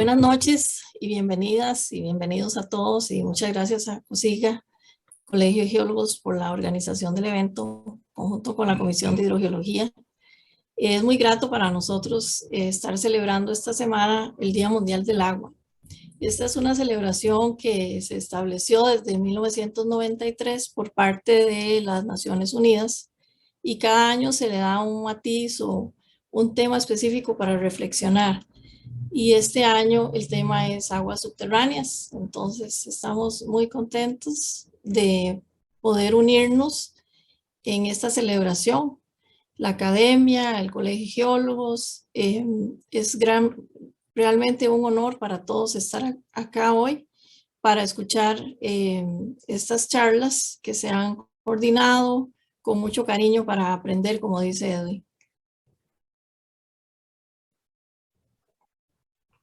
Buenas noches y bienvenidas y bienvenidos a todos y muchas gracias a COSIGA, Colegio de Geólogos, por la organización del evento conjunto con la Comisión de Hidrogeología. Es muy grato para nosotros estar celebrando esta semana el Día Mundial del Agua. Esta es una celebración que se estableció desde 1993 por parte de las Naciones Unidas y cada año se le da un matiz o un tema específico para reflexionar. Y este año el tema es aguas subterráneas. Entonces estamos muy contentos de poder unirnos en esta celebración. La academia, el Colegio de Geólogos, es realmente un honor para todos estar acá hoy para escuchar estas charlas que se han coordinado con mucho cariño para aprender, como dice Edwin.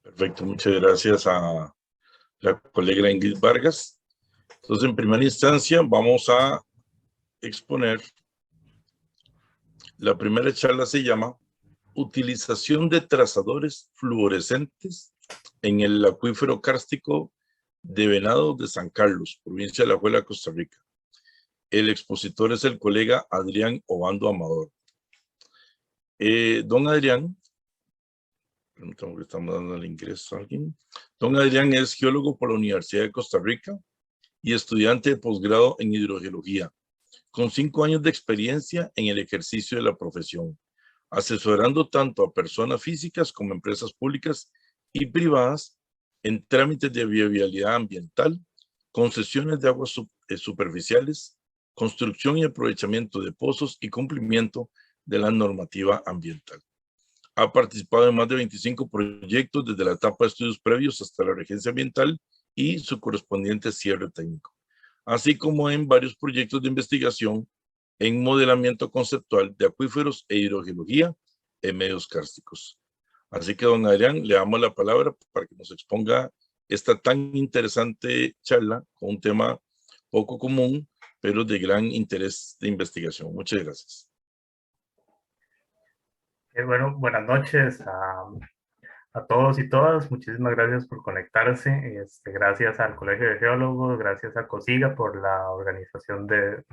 Perfecto, muchas gracias a la colega Ingrid Vargas. Entonces, en primera instancia, vamos a exponer. La primera charla se llama Utilización de trazadores fluorescentes en el acuífero kárstico de Venado de San Carlos, provincia de Alajuela, Costa Rica. El expositor es el colega Adrián Obando Amador. Don Adrián, permítame que estamos dando el ingreso a alguien. Don Adrián es geólogo por la Universidad de Costa Rica y estudiante de posgrado en hidrogeología, con 5 años de experiencia en el ejercicio de la profesión, asesorando tanto a personas físicas como empresas públicas y privadas en trámites de viabilidad ambiental, concesiones de aguas superficiales, construcción y aprovechamiento de pozos y cumplimiento de la normativa ambiental. Ha participado en más de 25 proyectos desde la etapa de estudios previos hasta la regencia ambiental y su correspondiente cierre técnico, así como en varios proyectos de investigación en modelamiento conceptual de acuíferos e hidrogeología en medios kársticos. Así que, don Adrián, le damos la palabra para que nos exponga esta tan interesante charla con un tema poco común, pero de gran interés de investigación. Muchas gracias. Bueno, buenas noches a todos y todas. Muchísimas gracias por conectarse. Gracias al Colegio de Geólogos, gracias a COSIGA por la organización de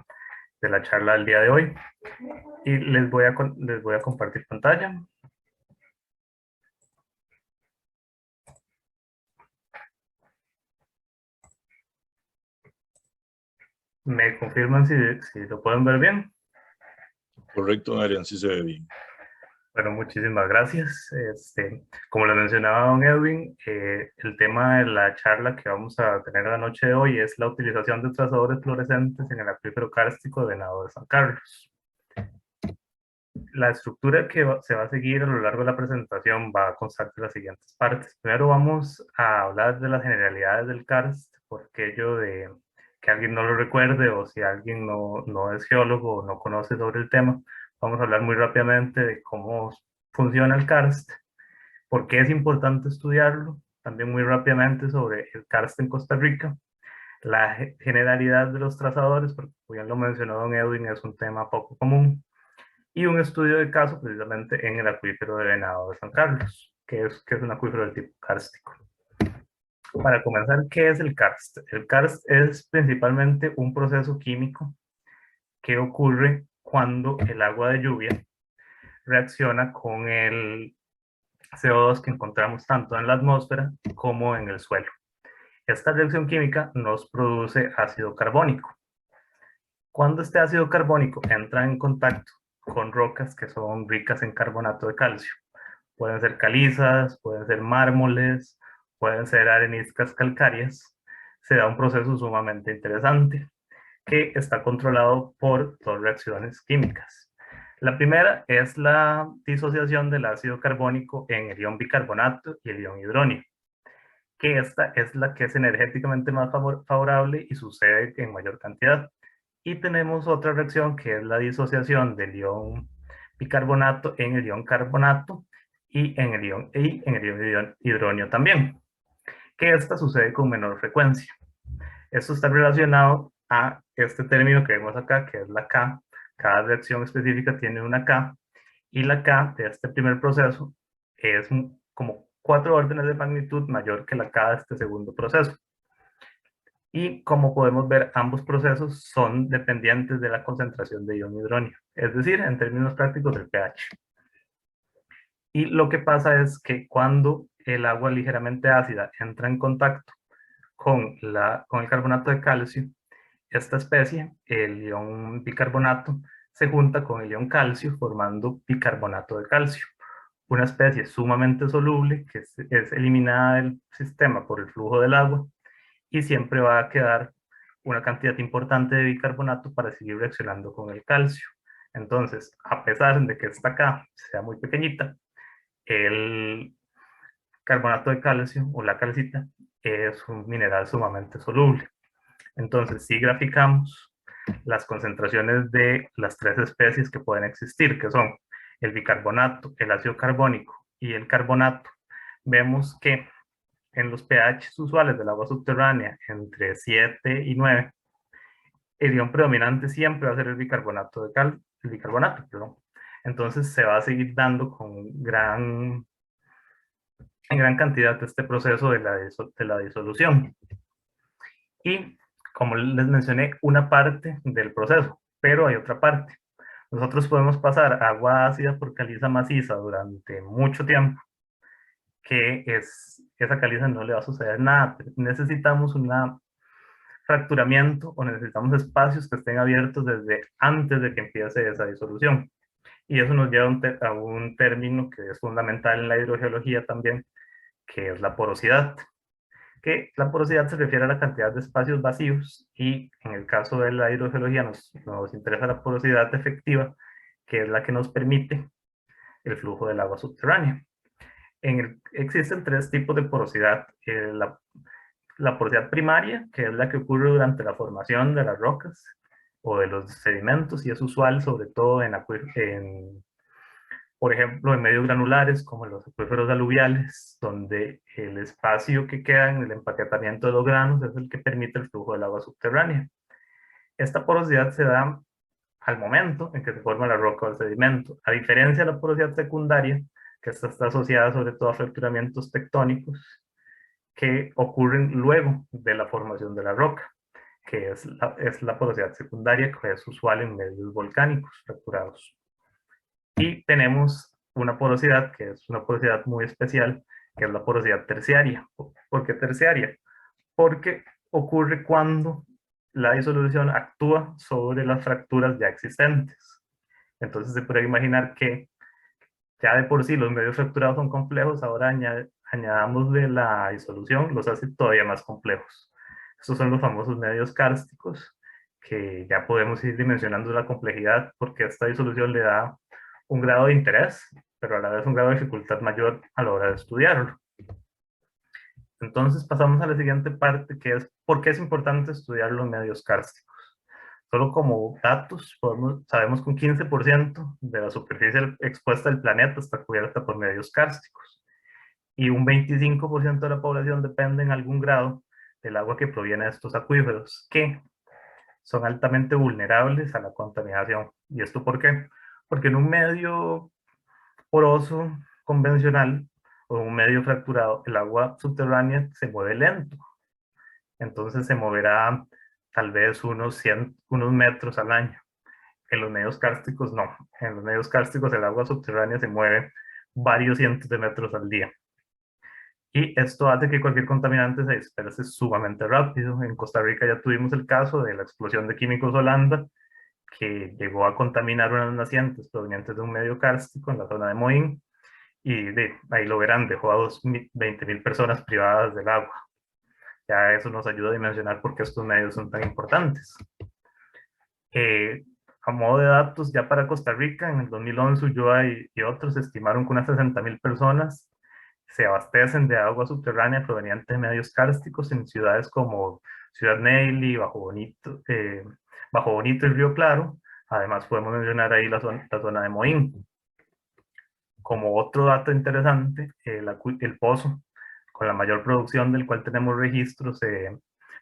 la charla del día de hoy. Y les voy a compartir pantalla. ¿Me confirman si lo pueden ver bien? Correcto, don Adrián, sí se ve bien. Bueno, muchísimas gracias. Como lo mencionaba don Edwin, el tema de la charla que vamos a tener la noche de hoy es la utilización de trazadores fluorescentes en el acuífero kárstico de Venado de San Carlos. La estructura que se va a seguir a lo largo de la presentación va a constar de las siguientes partes. Primero vamos a hablar de las generalidades del karst, por aquello de que alguien no lo recuerde o si alguien no es geólogo o no conoce sobre el tema. Vamos a hablar muy rápidamente de cómo funciona el karst, por qué es importante estudiarlo, también muy rápidamente sobre el karst en Costa Rica, la generalidad de los trazadores, porque como ya lo mencionó don Edwin, es un tema poco común, y un estudio de caso precisamente en el acuífero de Venado de San Carlos, que es un acuífero del tipo kárstico. Para comenzar, ¿qué es el karst? El karst es principalmente un proceso químico que ocurre cuando el agua de lluvia reacciona con el CO2 que encontramos tanto en la atmósfera como en el suelo. Esta reacción química nos produce ácido carbónico. Cuando este ácido carbónico entra en contacto con rocas que son ricas en carbonato de calcio, pueden ser calizas, pueden ser mármoles, pueden ser areniscas calcáreas, se da un proceso sumamente interesante que está controlado por 2 reacciones químicas. La primera es la disociación del ácido carbónico en el ion bicarbonato y el ion hidronio, que esta es la que es energéticamente más favorable y sucede en mayor cantidad. Y tenemos otra reacción que es la disociación del ion bicarbonato en el ion carbonato y en el ion hidronio también, que esta sucede con menor frecuencia. Esto está relacionado a este término que vemos acá, que es la K. Cada reacción específica tiene una K, y la K de este primer proceso es como 4 órdenes de magnitud mayor que la K de este segundo proceso. Y como podemos ver, ambos procesos son dependientes de la concentración de ion hidronio, es decir, en términos prácticos del pH. Y lo que pasa es que cuando el agua ligeramente ácida entra en contacto con el carbonato de calcio, esta especie, el ion bicarbonato, se junta con el ion calcio formando bicarbonato de calcio. Una especie sumamente soluble que es eliminada del sistema por el flujo del agua y siempre va a quedar una cantidad importante de bicarbonato para seguir reaccionando con el calcio. Entonces, a pesar de que esta K sea muy pequeñita, el carbonato de calcio o la calcita es un mineral sumamente soluble. Entonces, si graficamos las concentraciones de las 3 especies que pueden existir, que son el bicarbonato, el ácido carbónico y el carbonato, vemos que en los pH usuales del agua subterránea, entre 7 y 9, el ion predominante siempre va a ser el bicarbonato perdón. Entonces se va a seguir dando en gran cantidad este proceso de la disolución. Y como les mencioné, una parte del proceso, pero hay otra parte. Nosotros podemos pasar agua ácida por caliza maciza durante mucho tiempo, que esa caliza no le va a suceder nada. Necesitamos un fracturamiento o necesitamos espacios que estén abiertos desde antes de que empiece esa disolución. Y eso nos lleva a un término que es fundamental en la hidrogeología también, que es la porosidad. Que la porosidad se refiere a la cantidad de espacios vacíos y en el caso de la hidrogeología nos interesa la porosidad efectiva, que es la que nos permite el flujo del agua subterránea. Existen 3 tipos de porosidad. La porosidad primaria, que es la que ocurre durante la formación de las rocas o de los sedimentos y es usual sobre todo por ejemplo, en medios granulares como los acuíferos aluviales, donde el espacio que queda en el empaquetamiento de los granos es el que permite el flujo del agua subterránea. Esta porosidad se da al momento en que se forma la roca o el sedimento, a diferencia de la porosidad secundaria, que esta está asociada sobre todo a fracturamientos tectónicos que ocurren luego de la formación de la roca, que es la porosidad secundaria, que es usual en medios volcánicos fracturados. Y tenemos una porosidad que es una porosidad muy especial, que es la porosidad terciaria. ¿Por qué terciaria? Porque ocurre cuando la disolución actúa sobre las fracturas ya existentes. Entonces se puede imaginar que ya de por sí los medios fracturados son complejos, ahora añadamos de la disolución, los hace todavía más complejos. Estos son los famosos medios kársticos, que ya podemos ir dimensionando la complejidad porque esta disolución le da un grado de interés, pero a la vez un grado de dificultad mayor a la hora de estudiarlo. Entonces pasamos a la siguiente parte, que es ¿por qué es importante estudiar los medios kársticos? Solo como datos, sabemos que un 15% de la superficie expuesta del planeta está cubierta por medios kársticos y un 25% de la población depende en algún grado del agua que proviene de estos acuíferos, que son altamente vulnerables a la contaminación. ¿Y esto por qué? Porque en un medio poroso convencional o un medio fracturado, el agua subterránea se mueve lento. Entonces se moverá tal vez unos metros al año. En los medios kársticos no. En los medios kársticos el agua subterránea se mueve varios cientos de metros al día. Y esto hace que cualquier contaminante se disperse sumamente rápido. En Costa Rica ya tuvimos el caso de la explosión de Químicos Holanda, que llegó a contaminar unas nacientes provenientes de un medio kárstico en la zona de Moín, y ahí lo verán, dejó a 20.000 personas privadas del agua. Ya eso nos ayuda a dimensionar por qué estos medios son tan importantes. A modo de datos, ya para Costa Rica, en el 2011 Ulloa y otros estimaron que unas 60.000 personas se abastecen de agua subterránea proveniente de medios kársticos en ciudades como Ciudad Neyli, Bajo Bonito y Río Claro. Además podemos mencionar ahí la zona de Moín. Como otro dato interesante, el pozo con la mayor producción del cual tenemos registros se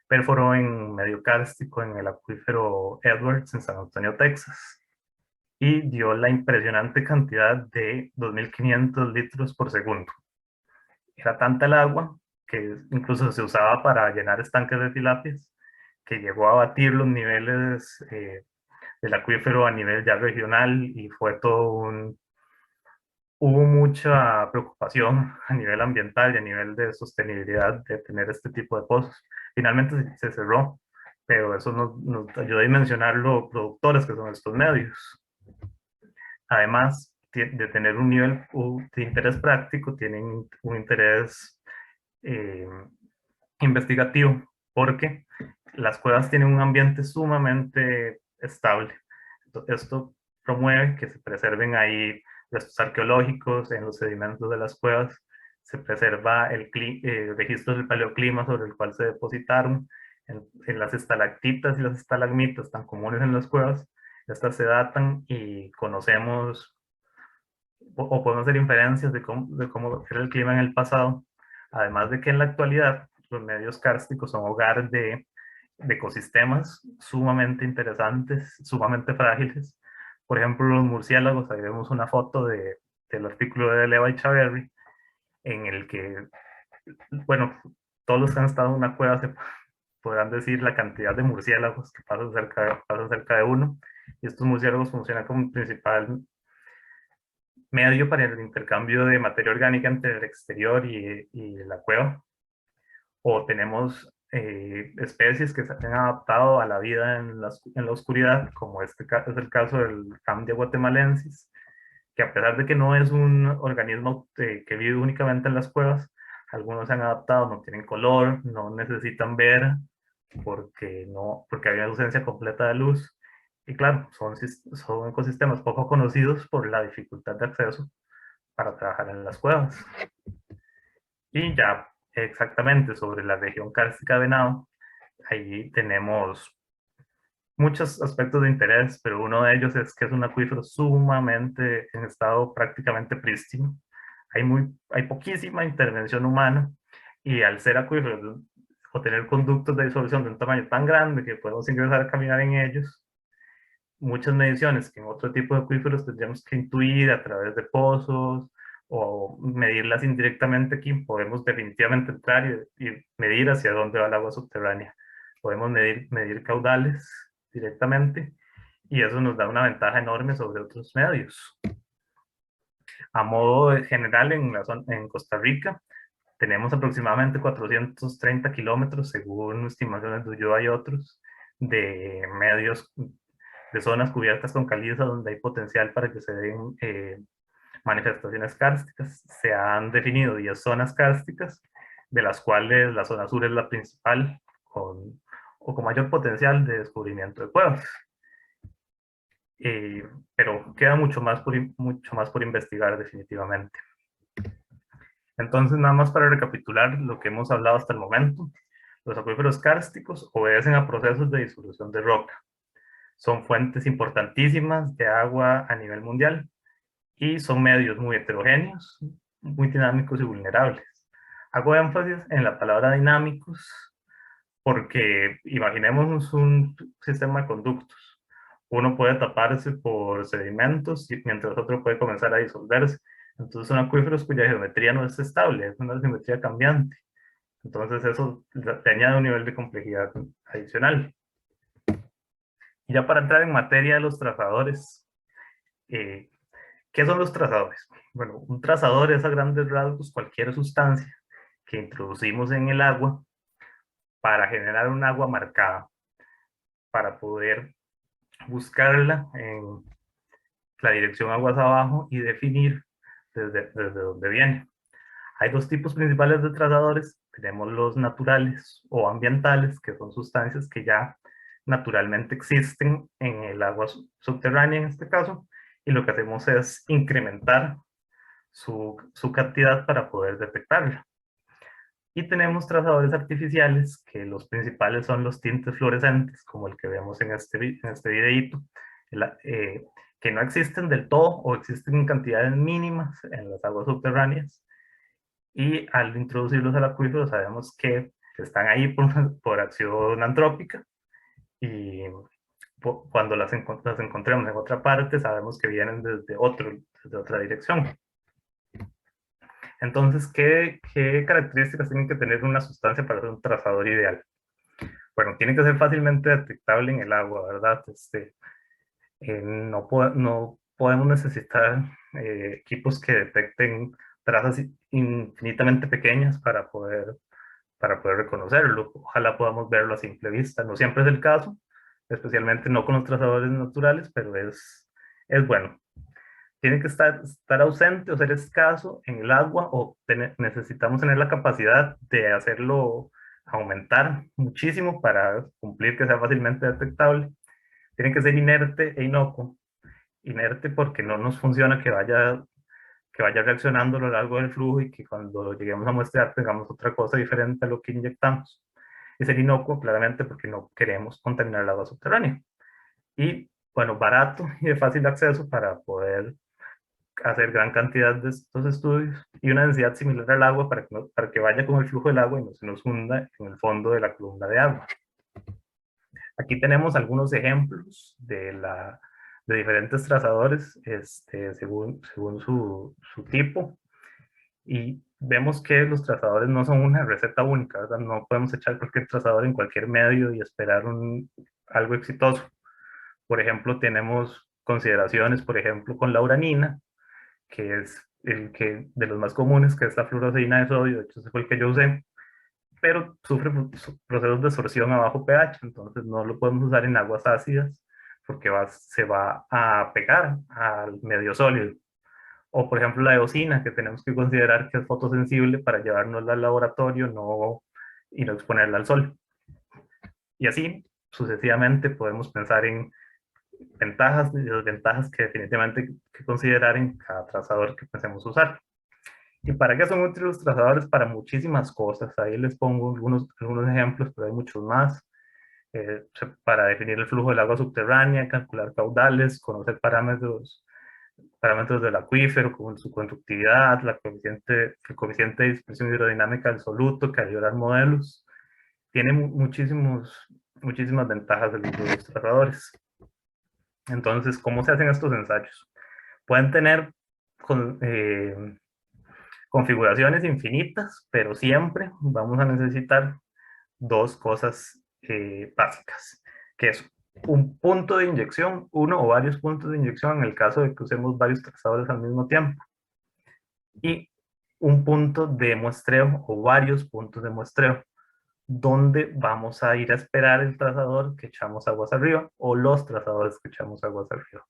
perforó en medio kárstico en el acuífero Edwards en San Antonio, Texas, y dio la impresionante cantidad de 2.500 litros por segundo. Era tanta el agua que incluso se usaba para llenar estanques de tilapias, que llegó a batir los niveles del acuífero a nivel ya regional y fue todo un... Hubo mucha preocupación a nivel ambiental y a nivel de sostenibilidad de tener este tipo de pozos. Finalmente se cerró, pero eso nos ayuda a dimensionar los productores que son estos medios. Además de tener un nivel de interés práctico, tienen un interés eh, investigativo, porque las cuevas tienen un ambiente sumamente estable. Esto promueve que se preserven ahí restos arqueológicos en los sedimentos de las cuevas, se preserva el registro del paleoclima sobre el cual se depositaron, en las estalactitas y las estalagmitas tan comunes en las cuevas. Estas se datan y conocemos o podemos hacer inferencias de cómo era el clima en el pasado, además de que en la actualidad los medios kársticos son hogar de ecosistemas sumamente interesantes, sumamente frágiles. Por ejemplo, los murciélagos, ahí vemos una foto del artículo de Leva y Chaverri, en el que, bueno, todos los que han estado en una cueva se podrán decir la cantidad de murciélagos que pasan cerca de uno, y estos murciélagos funcionan como principal medio para el intercambio de materia orgánica entre el exterior y la cueva. O tenemos especies que se han adaptado a la vida en la oscuridad, como es el caso del Candia guatemalensis, que a pesar de que no es un organismo que vive únicamente en las cuevas, algunos se han adaptado, no tienen color, no necesitan ver, porque hay una ausencia completa de luz. Y claro, son ecosistemas poco conocidos por la dificultad de acceso para trabajar en las cuevas. Y ya exactamente sobre la región kárstica de Venado, ahí tenemos muchos aspectos de interés, pero uno de ellos es que es un acuífero sumamente en estado prácticamente prístino. Hay poquísima intervención humana, y al ser acuíferos o tener conductos de disolución de un tamaño tan grande que podemos ingresar a caminar en ellos, muchas mediciones que en otro tipo de acuíferos tendríamos que intuir a través de pozos o medirlas indirectamente. Aquí podemos definitivamente entrar y medir hacia dónde va el agua subterránea. Podemos medir caudales directamente, y eso nos da una ventaja enorme sobre otros medios. A modo general, en Costa Rica tenemos aproximadamente 430 kilómetros, según estimaciones de Ulloa y otros, de medios, de zonas cubiertas con caliza donde hay potencial para que se den manifestaciones kársticas. Se han definido 10 zonas kársticas, de las cuales la zona sur es la principal, con mayor potencial de descubrimiento de cuevas. Pero queda mucho más por investigar definitivamente. Entonces, nada más para recapitular lo que hemos hablado hasta el momento. Los acuíferos kársticos obedecen a procesos de disolución de roca. Son fuentes importantísimas de agua a nivel mundial y son medios muy heterogéneos, muy dinámicos y vulnerables. Hago énfasis en la palabra dinámicos porque imaginemos un sistema de conductos. Uno puede taparse por sedimentos mientras otro puede comenzar a disolverse. Entonces son acuíferos cuya geometría no es estable, es una geometría cambiante. Entonces eso le añade un nivel de complejidad adicional. Y ya para entrar en materia de los trazadores, ¿qué son los trazadores? Bueno, un trazador es a grandes rasgos cualquier sustancia que introducimos en el agua para generar un agua marcada, para poder buscarla en la dirección aguas abajo y definir desde dónde viene. Hay dos tipos principales de trazadores. Tenemos los naturales o ambientales, que son sustancias que ya naturalmente existen en el agua subterránea en este caso, y lo que hacemos es incrementar su cantidad para poder detectarla. Y tenemos trazadores artificiales, que los principales son los tintes fluorescentes, como el que vemos en este videíto, que no existen del todo o existen en cantidades mínimas en las aguas subterráneas, y al introducirlos al acuífero sabemos que están ahí por acción antrópica, y cuando las encontremos en otra parte sabemos que vienen desde otra dirección. Entonces, ¿qué características tiene que tener una sustancia para ser un trazador ideal? Bueno, tiene que ser fácilmente detectable en el agua, ¿verdad? No podemos necesitar equipos que detecten trazas infinitamente pequeñas para poder reconocerlo. Ojalá podamos verlo a simple vista. No siempre es el caso, especialmente no con los trazadores naturales, pero es bueno. Tiene que estar ausente o ser escaso en el agua o necesitamos tener la capacidad de hacerlo aumentar muchísimo para cumplir que sea fácilmente detectable. Tiene que ser inerte e inocuo. Inerte porque no nos funciona que vaya reaccionando a lo largo del flujo y que cuando lleguemos a muestrear tengamos otra cosa diferente a lo que inyectamos. Y ser inocuo claramente porque no queremos contaminar el agua subterránea. Y bueno, barato y de fácil acceso para poder hacer gran cantidad de estos estudios y una densidad similar al agua para que vaya con el flujo del agua y no se nos hunda en el fondo de la columna de agua. Aquí tenemos algunos ejemplos de diferentes trazadores según su tipo y vemos que los trazadores no son una receta única, ¿verdad? No podemos echar cualquier trazador en cualquier medio y esperar algo exitoso. Por ejemplo, tenemos consideraciones, por ejemplo, con la uranina, que es de los más comunes, que es la fluoroceína de sodio, de hecho ese fue el que yo usé, pero sufre procesos de absorción a bajo pH, entonces no lo podemos usar en aguas ácidas porque se va a pegar al medio sólido. O por ejemplo la eosina, que tenemos que considerar que es fotosensible para llevarnos al laboratorio y no exponerla al sol. Y así sucesivamente podemos pensar en ventajas y desventajas que definitivamente hay que considerar en cada trazador que pensemos usar. ¿Y para qué son útiles los trazadores? Para muchísimas cosas. Ahí les pongo algunos ejemplos, pero hay muchos más. Para definir el flujo del agua subterránea, calcular caudales, conocer parámetros del acuífero, como su conductividad, el coeficiente de dispersión hidrodinámica del soluto, calibrar modelos. Tiene muchísimas ventajas el uso de los trazadores. Entonces, ¿cómo se hacen estos ensayos? Pueden tener configuraciones infinitas, pero siempre vamos a necesitar dos cosas básicas, que es un punto de inyección, uno o varios puntos de inyección en el caso de que usemos varios trazadores al mismo tiempo, y un punto de muestreo o varios puntos de muestreo, donde vamos a ir a esperar el trazador que echamos aguas arriba o los trazadores que echamos aguas arriba.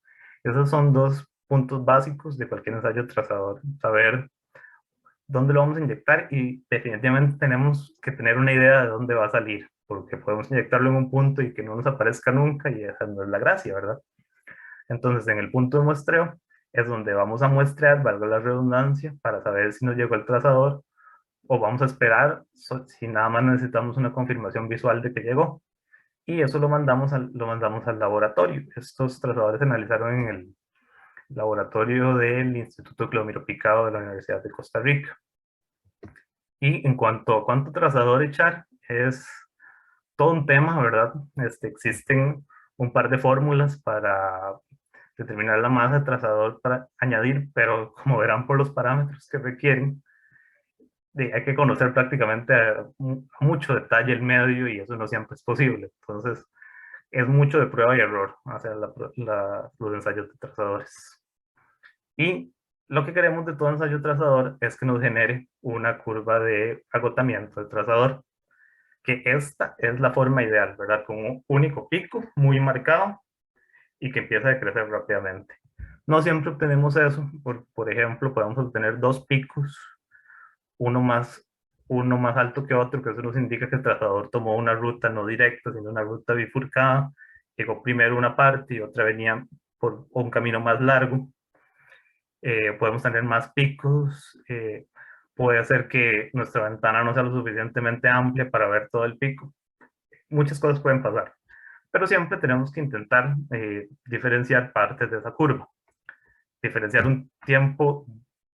Esos son dos puntos básicos de cualquier ensayo trazador, saber dónde lo vamos a inyectar y definitivamente tenemos que tener una idea de dónde va a salir, porque podemos inyectarlo en un punto y que no nos aparezca nunca y esa no es la gracia, ¿verdad? Entonces, en el punto de muestreo es donde vamos a muestrear, valga la redundancia, para saber si nos llegó el trazador o vamos a esperar si nada más necesitamos una confirmación visual de que llegó. Y eso lo mandamos al laboratorio. Estos trazadores se analizaron en el laboratorio del Instituto Clomiro Picado de la Universidad de Costa Rica. Y en cuanto a cuánto trazador echar, es todo un tema, ¿verdad? Existen un par de fórmulas para determinar la masa de trazador para añadir, pero como verán por los parámetros que requieren, hay que conocer prácticamente a mucho detalle el medio y eso no siempre es posible. Entonces, es mucho de prueba y error hacer los ensayos de trazadores. Y lo que queremos de todo ensayo trazador es que nos genere una curva de agotamiento del trazador, que esta es la forma ideal, ¿verdad? Con un único pico muy marcado y que empieza a crecer rápidamente. No siempre obtenemos eso. Por ejemplo, podemos obtener dos picos, uno más alto que otro, que eso nos indica que el trazador tomó una ruta no directa, sino una ruta bifurcada. Llegó primero una parte y otra venía por un camino más largo. Podemos tener más picos. Puede ser que nuestra ventana no sea lo suficientemente amplia para ver todo el pico. Muchas cosas pueden pasar, pero siempre tenemos que intentar diferenciar partes de esa curva. Diferenciar un tiempo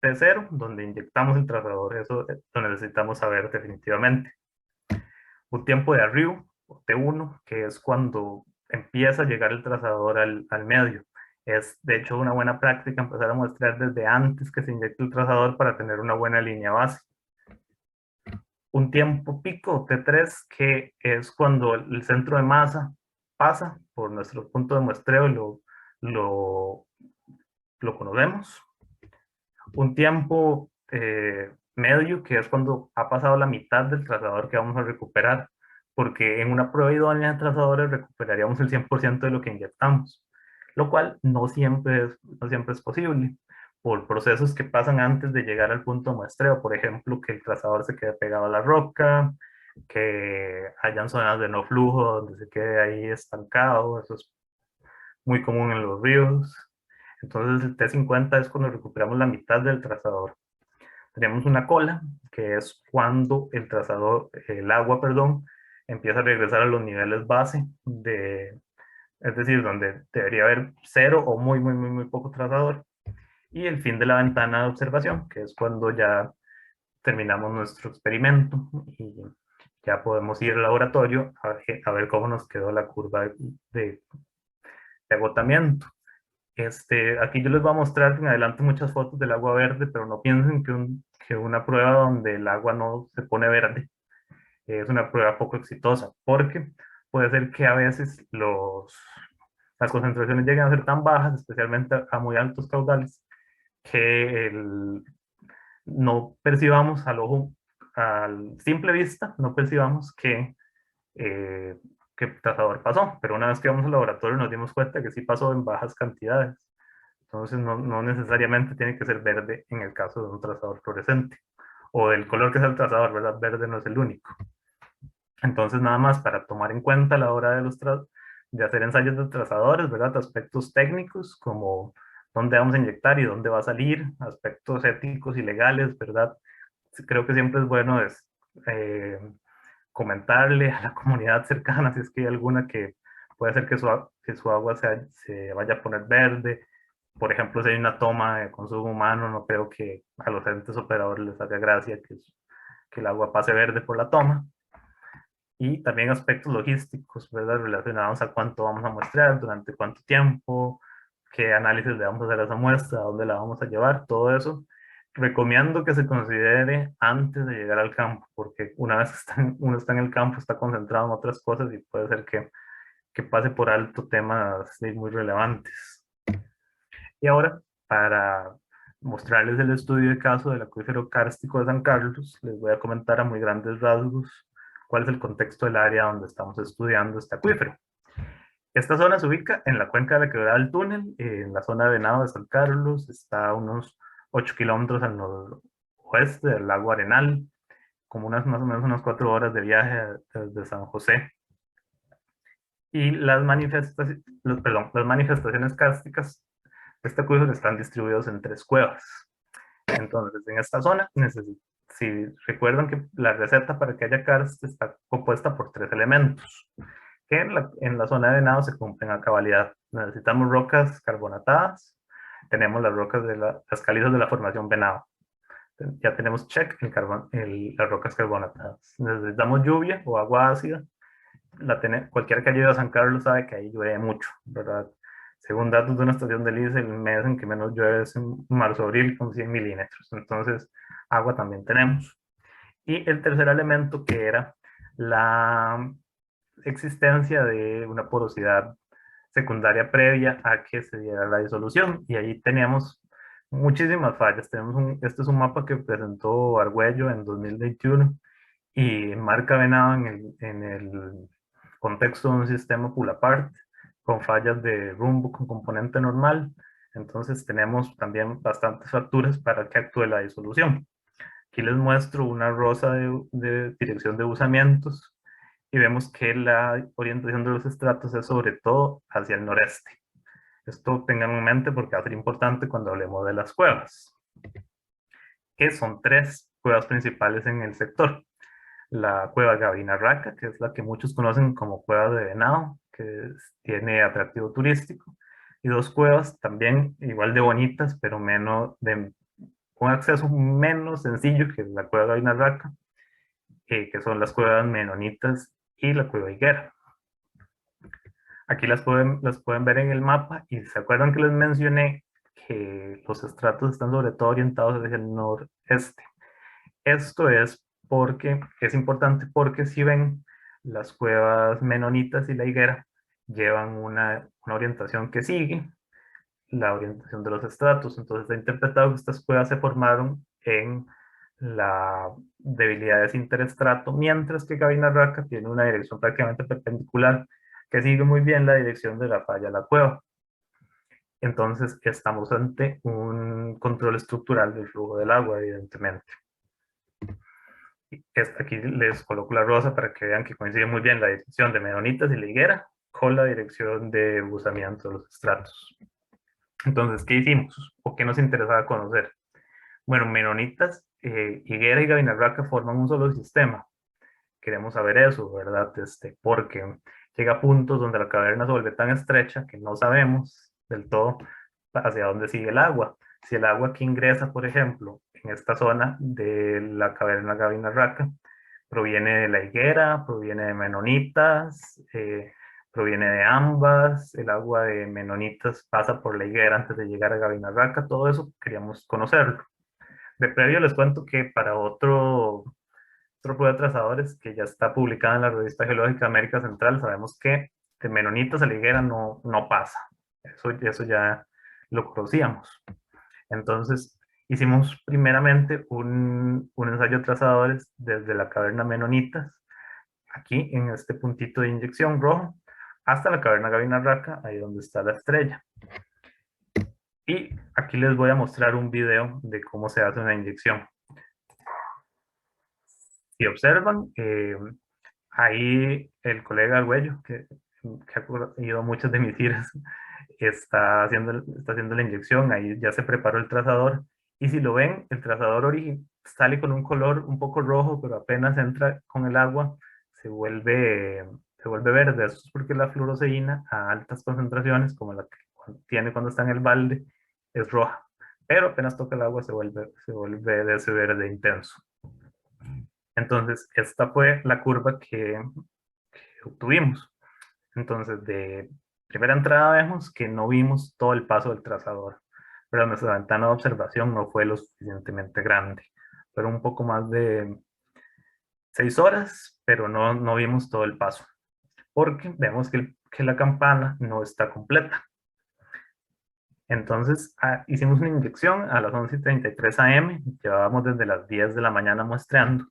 de cero, donde inyectamos el trazador, eso lo necesitamos saber definitivamente. Un tiempo de arriba, T1, que es cuando empieza a llegar el trazador al medio. Es de hecho una buena práctica empezar a muestrear desde antes que se inyecte el trazador para tener una buena línea base. Un tiempo pico, T3, que es cuando el centro de masa pasa por nuestro punto de muestreo y lo conocemos. Un tiempo medio, que es cuando ha pasado la mitad del trazador que vamos a recuperar, porque en una prueba idónea de trazadores recuperaríamos el 100% de lo que inyectamos, lo cual no siempre es posible por procesos que pasan antes de llegar al punto de muestreo. Por ejemplo, que el trazador se quede pegado a la roca, que hayan zonas de no flujo donde se quede ahí estancado. Eso es muy común en los ríos. Entonces el T50 es cuando recuperamos la mitad del trazador. Tenemos una cola, que es cuando el trazador, el agua, perdón, empieza a regresar a los niveles base, es decir, donde debería haber cero o muy poco trazador. Y el fin de la ventana de observación, que es cuando ya terminamos nuestro experimento y ya podemos ir al laboratorio a ver cómo nos quedó la curva de agotamiento. Aquí yo les voy a mostrar en adelante muchas fotos del agua verde, pero no piensen que una prueba donde el agua no se pone verde es una prueba poco exitosa, porque puede ser que a veces las concentraciones lleguen a ser tan bajas, especialmente a muy altos caudales, que no percibamos al simple vista, no percibamos eh, que el trazador pasó, pero una vez que vamos al laboratorio nos dimos cuenta que sí pasó en bajas cantidades. Entonces no necesariamente tiene que ser verde en el caso de un trazador fluorescente, o del color que sea el trazador, ¿verdad? Verde no es el único. Entonces nada más para tomar en cuenta a la hora de hacer ensayos de trazadores, ¿verdad? Aspectos técnicos como dónde vamos a inyectar y dónde va a salir, aspectos éticos y legales, ¿verdad? Creo que siempre es bueno eh, comentarle a la comunidad cercana si es que hay alguna que puede hacer que su agua se vaya a poner verde. Por ejemplo, si hay una toma de consumo humano, no creo que a los entes operadores les haga gracia que el agua pase verde por la toma. Y también aspectos logísticos, ¿verdad? Relacionados a cuánto vamos a muestrear, durante cuánto tiempo, qué análisis le vamos a hacer a esa muestra, a dónde la vamos a llevar, todo eso. Recomiendo que se considere antes de llegar al campo, porque una vez que uno está en el campo, está concentrado en otras cosas y puede ser que pase por alto temas muy relevantes. Y ahora, para mostrarles el estudio de caso del acuífero kárstico de San Carlos, les voy a comentar a muy grandes rasgos cuál es el contexto del área donde estamos estudiando este acuífero. Esta zona se ubica en la cuenca de la Quebrada del Túnel, en la zona de Venado de San Carlos, está a unos 8 kilómetros al noroeste del lago Arenal, como más o menos unas 4 horas de viaje desde San José. Y las manifestaciones kársticas de este acuífero están distribuidos en 3 cuevas. Entonces, en esta zona, si recuerdan que la receta para que haya karst está compuesta por 3 elementos, que en la zona de Venado se cumplen a cabalidad. Necesitamos rocas carbonatadas, tenemos las rocas las calizas de la formación Venado. Ya tenemos check las rocas carbonatadas. Necesitamos lluvia o agua ácida. Cualquiera que haya ido a San Carlos sabe que ahí llueve mucho, ¿verdad? Según datos de una estación de LIS, el mes en que menos llueve es en marzo-abril con 100 milímetros. Entonces, agua también tenemos. Y el tercer elemento, que era la existencia de una porosidad secundaria previa a que se diera la disolución. Y ahí teníamos muchísimas fallas. Este es un mapa que presentó Argüello en 2021 y marca Venado en el contexto de un sistema pull apart con fallas de rumbo con componente normal. Entonces tenemos también bastantes facturas para que actúe la disolución. Aquí les muestro una rosa de dirección de buzamientos y vemos que la orientación de los estratos es sobre todo hacia el noreste. Esto tengan en mente porque va a ser importante cuando hablemos de las cuevas, que son 3 cuevas principales en el sector. La cueva Gavina-Raca, que es la que muchos conocen como cueva de Venado, que tiene atractivo turístico, y 2 cuevas también igual de bonitas, pero con acceso menos sencillo que la cueva Gavina-Raca, que son las cuevas Menonitas y la cueva Higuera. Aquí las pueden ver en el mapa y se acuerdan que les mencioné que los estratos están sobre todo orientados hacia el noreste. Esto es importante porque si ven las cuevas menonitas y la higuera llevan una orientación que sigue la orientación de los estratos. Entonces está interpretado que estas cuevas se formaron en la debilidades interestrato, mientras que Gavina Raca tiene una dirección prácticamente perpendicular que sigue muy bien la dirección de la falla a la cueva. Entonces estamos ante un control estructural del flujo del agua, evidentemente. Aquí les coloco la rosa para que vean que coincide muy bien la dirección de menonitas y la higuera con la dirección de buzamiento de los estratos. Entonces, ¿qué hicimos? ¿O qué nos interesaba conocer? Bueno, menonitas, higuera y Gavina Raca forman un solo sistema. Queremos saber eso, ¿verdad? Porque llega a puntos donde la caverna se vuelve tan estrecha que no sabemos del todo hacia dónde sigue el agua. Si el agua que ingresa, por ejemplo, en esta zona de la caverna Gavina Raca, proviene de la higuera, proviene de menonitas, proviene de ambas, el agua de menonitas pasa por la higuera antes de llegar a Gavina Raca, todo eso queríamos conocerlo. De previo les cuento que para otro prueba de trazadores que ya está publicada en la Revista Geológica de América Central, sabemos que de menonitas a la higuera no pasa. Eso ya lo conocíamos. Entonces, hicimos primeramente un ensayo de trazadores desde la caverna Menonitas, aquí en este puntito de inyección rojo, hasta la caverna Gavina Raca, ahí donde está la estrella. Y aquí les voy a mostrar un video de cómo se hace una inyección. Si observan, ahí el colega Arguello, que ha ido a muchas de mis giras, está haciendo la inyección, ahí ya se preparó el trazador, y si lo ven, el trazador original sale con un color un poco rojo, pero apenas entra con el agua, se vuelve verde. Eso es porque la fluoroceína a altas concentraciones, como la que tiene cuando está en el balde, es roja, pero apenas toca el agua se vuelve de ese verde intenso. Entonces, esta fue la curva que obtuvimos. Entonces, de primera entrada vemos que no vimos todo el paso del trazador, pero nuestra ventana de observación no fue lo suficientemente grande. Fueron un poco más de 6 horas, pero no vimos todo el paso, porque vemos que la campana no está completa. Entonces, hicimos una inyección a las 11:33 am, llevábamos desde las 10 de la mañana muestreando,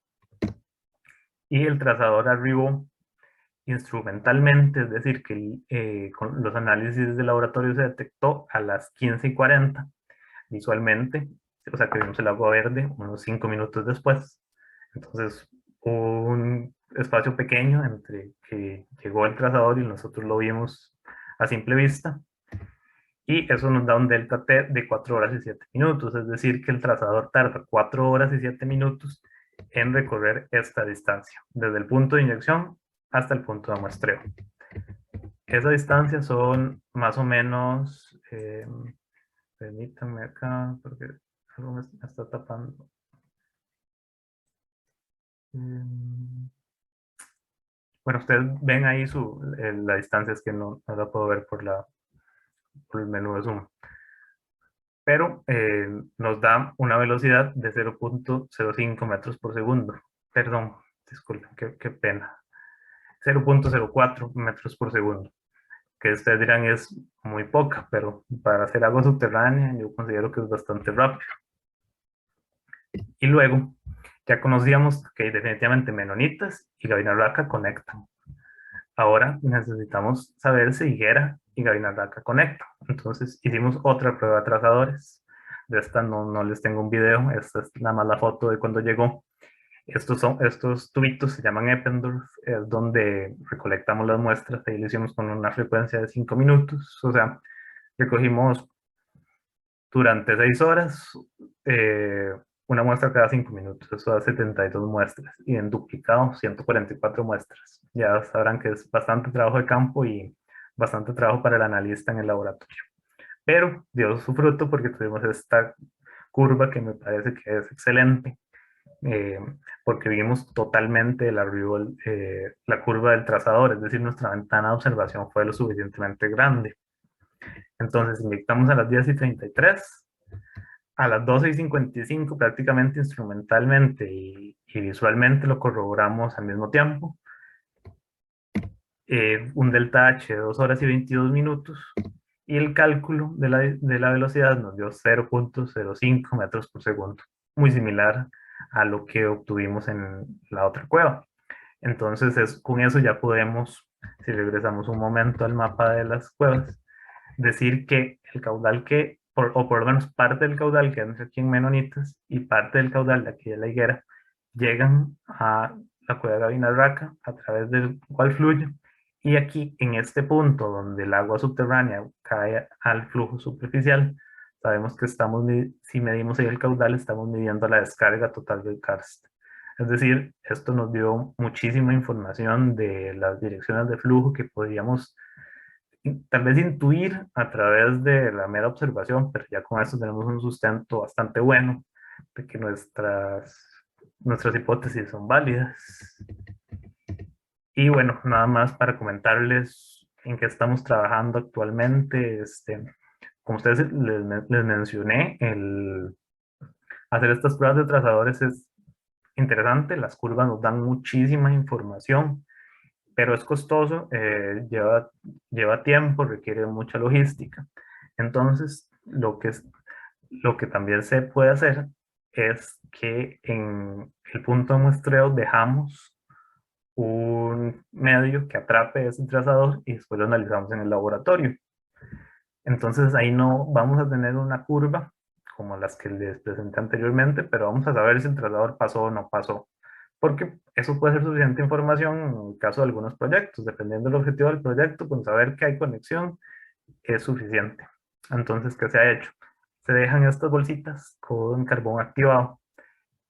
y el trazador arribó instrumentalmente, es decir, que con los análisis de laboratorio se detectó a las 15:40 visualmente, o sea que vimos el agua verde unos 5 minutos después. Entonces, un espacio pequeño entre que llegó el trazador y nosotros lo vimos a simple vista, y eso nos da un delta T de 4 horas y 7 minutos, es decir, que el trazador tarda 4 horas y 7 minutos en recorrer esta distancia, desde el punto de inyección hasta el punto de muestreo. Esa distancia son más o menos, permítanme acá, porque algo me está tapando. Bueno, ustedes ven ahí la distancia, es que no la puedo ver por el menú de zoom. Pero nos da una velocidad de 0.05 metros por segundo. Perdón, disculpen, qué pena. 0.04 metros por segundo, que ustedes dirán es muy poca, pero para hacer agua subterránea yo considero que es bastante rápido. Y luego, ya conocíamos que definitivamente menonitas y Gavina Raca conectan. Ahora necesitamos saber si higuera y Gavina Raca conectan. Entonces hicimos otra prueba de trazadores. De esta no les tengo un video, esta es nada más la foto de cuando llegó. Estos tubitos se llaman Eppendorf, es donde recolectamos las muestras, ahí lo hicimos con una frecuencia de 5 minutos, o sea, recogimos durante 6 horas una muestra cada 5 minutos, eso da 72 muestras, y en duplicado 144 muestras. Ya sabrán que es bastante trabajo de campo y bastante trabajo para el analista en el laboratorio. Pero dio su fruto porque tuvimos esta curva que me parece que es excelente, porque vimos totalmente el arribo, la curva del trazador, es decir, nuestra ventana de observación fue lo suficientemente grande. Entonces inyectamos a las 10:33, a las 12:55 prácticamente instrumentalmente y visualmente lo corroboramos al mismo tiempo. Un delta H de 2 horas y 22 minutos y el cálculo de la velocidad nos dio 0.05 metros por segundo, muy similar a lo que obtuvimos en la otra cueva. Entonces con eso ya podemos, si regresamos un momento al mapa de las cuevas, decir que el caudal o por lo menos parte del caudal que entra aquí en Menonitas y parte del caudal de aquí de la higuera, llegan a la cueva de Gavina Raca a través del cual fluye. Y aquí, en este punto donde el agua subterránea cae al flujo superficial, sabemos que si medimos ahí el caudal, estamos midiendo la descarga total del karst. Es decir, esto nos dio muchísima información de las direcciones de flujo que podíamos tal vez intuir a través de la mera observación, pero ya con esto tenemos un sustento bastante bueno de que nuestras hipótesis son válidas. Y bueno, nada más para comentarles en qué estamos trabajando actualmente. Como ustedes les mencioné, hacer estas pruebas de trazadores es interesante, las curvas nos dan muchísima información, pero es costoso, lleva tiempo, requiere mucha logística. Entonces, lo que también se puede hacer es que en el punto de muestreo dejamos un medio que atrape ese trazador y después lo analizamos en el laboratorio. Entonces ahí no vamos a tener una curva como las que les presenté anteriormente, pero vamos a saber si el trazador pasó o no pasó, porque eso puede ser suficiente información en el caso de algunos proyectos. Dependiendo del objetivo del proyecto, con saber que hay conexión es suficiente. Entonces, ¿qué se ha hecho? Se dejan estas bolsitas con carbón activado.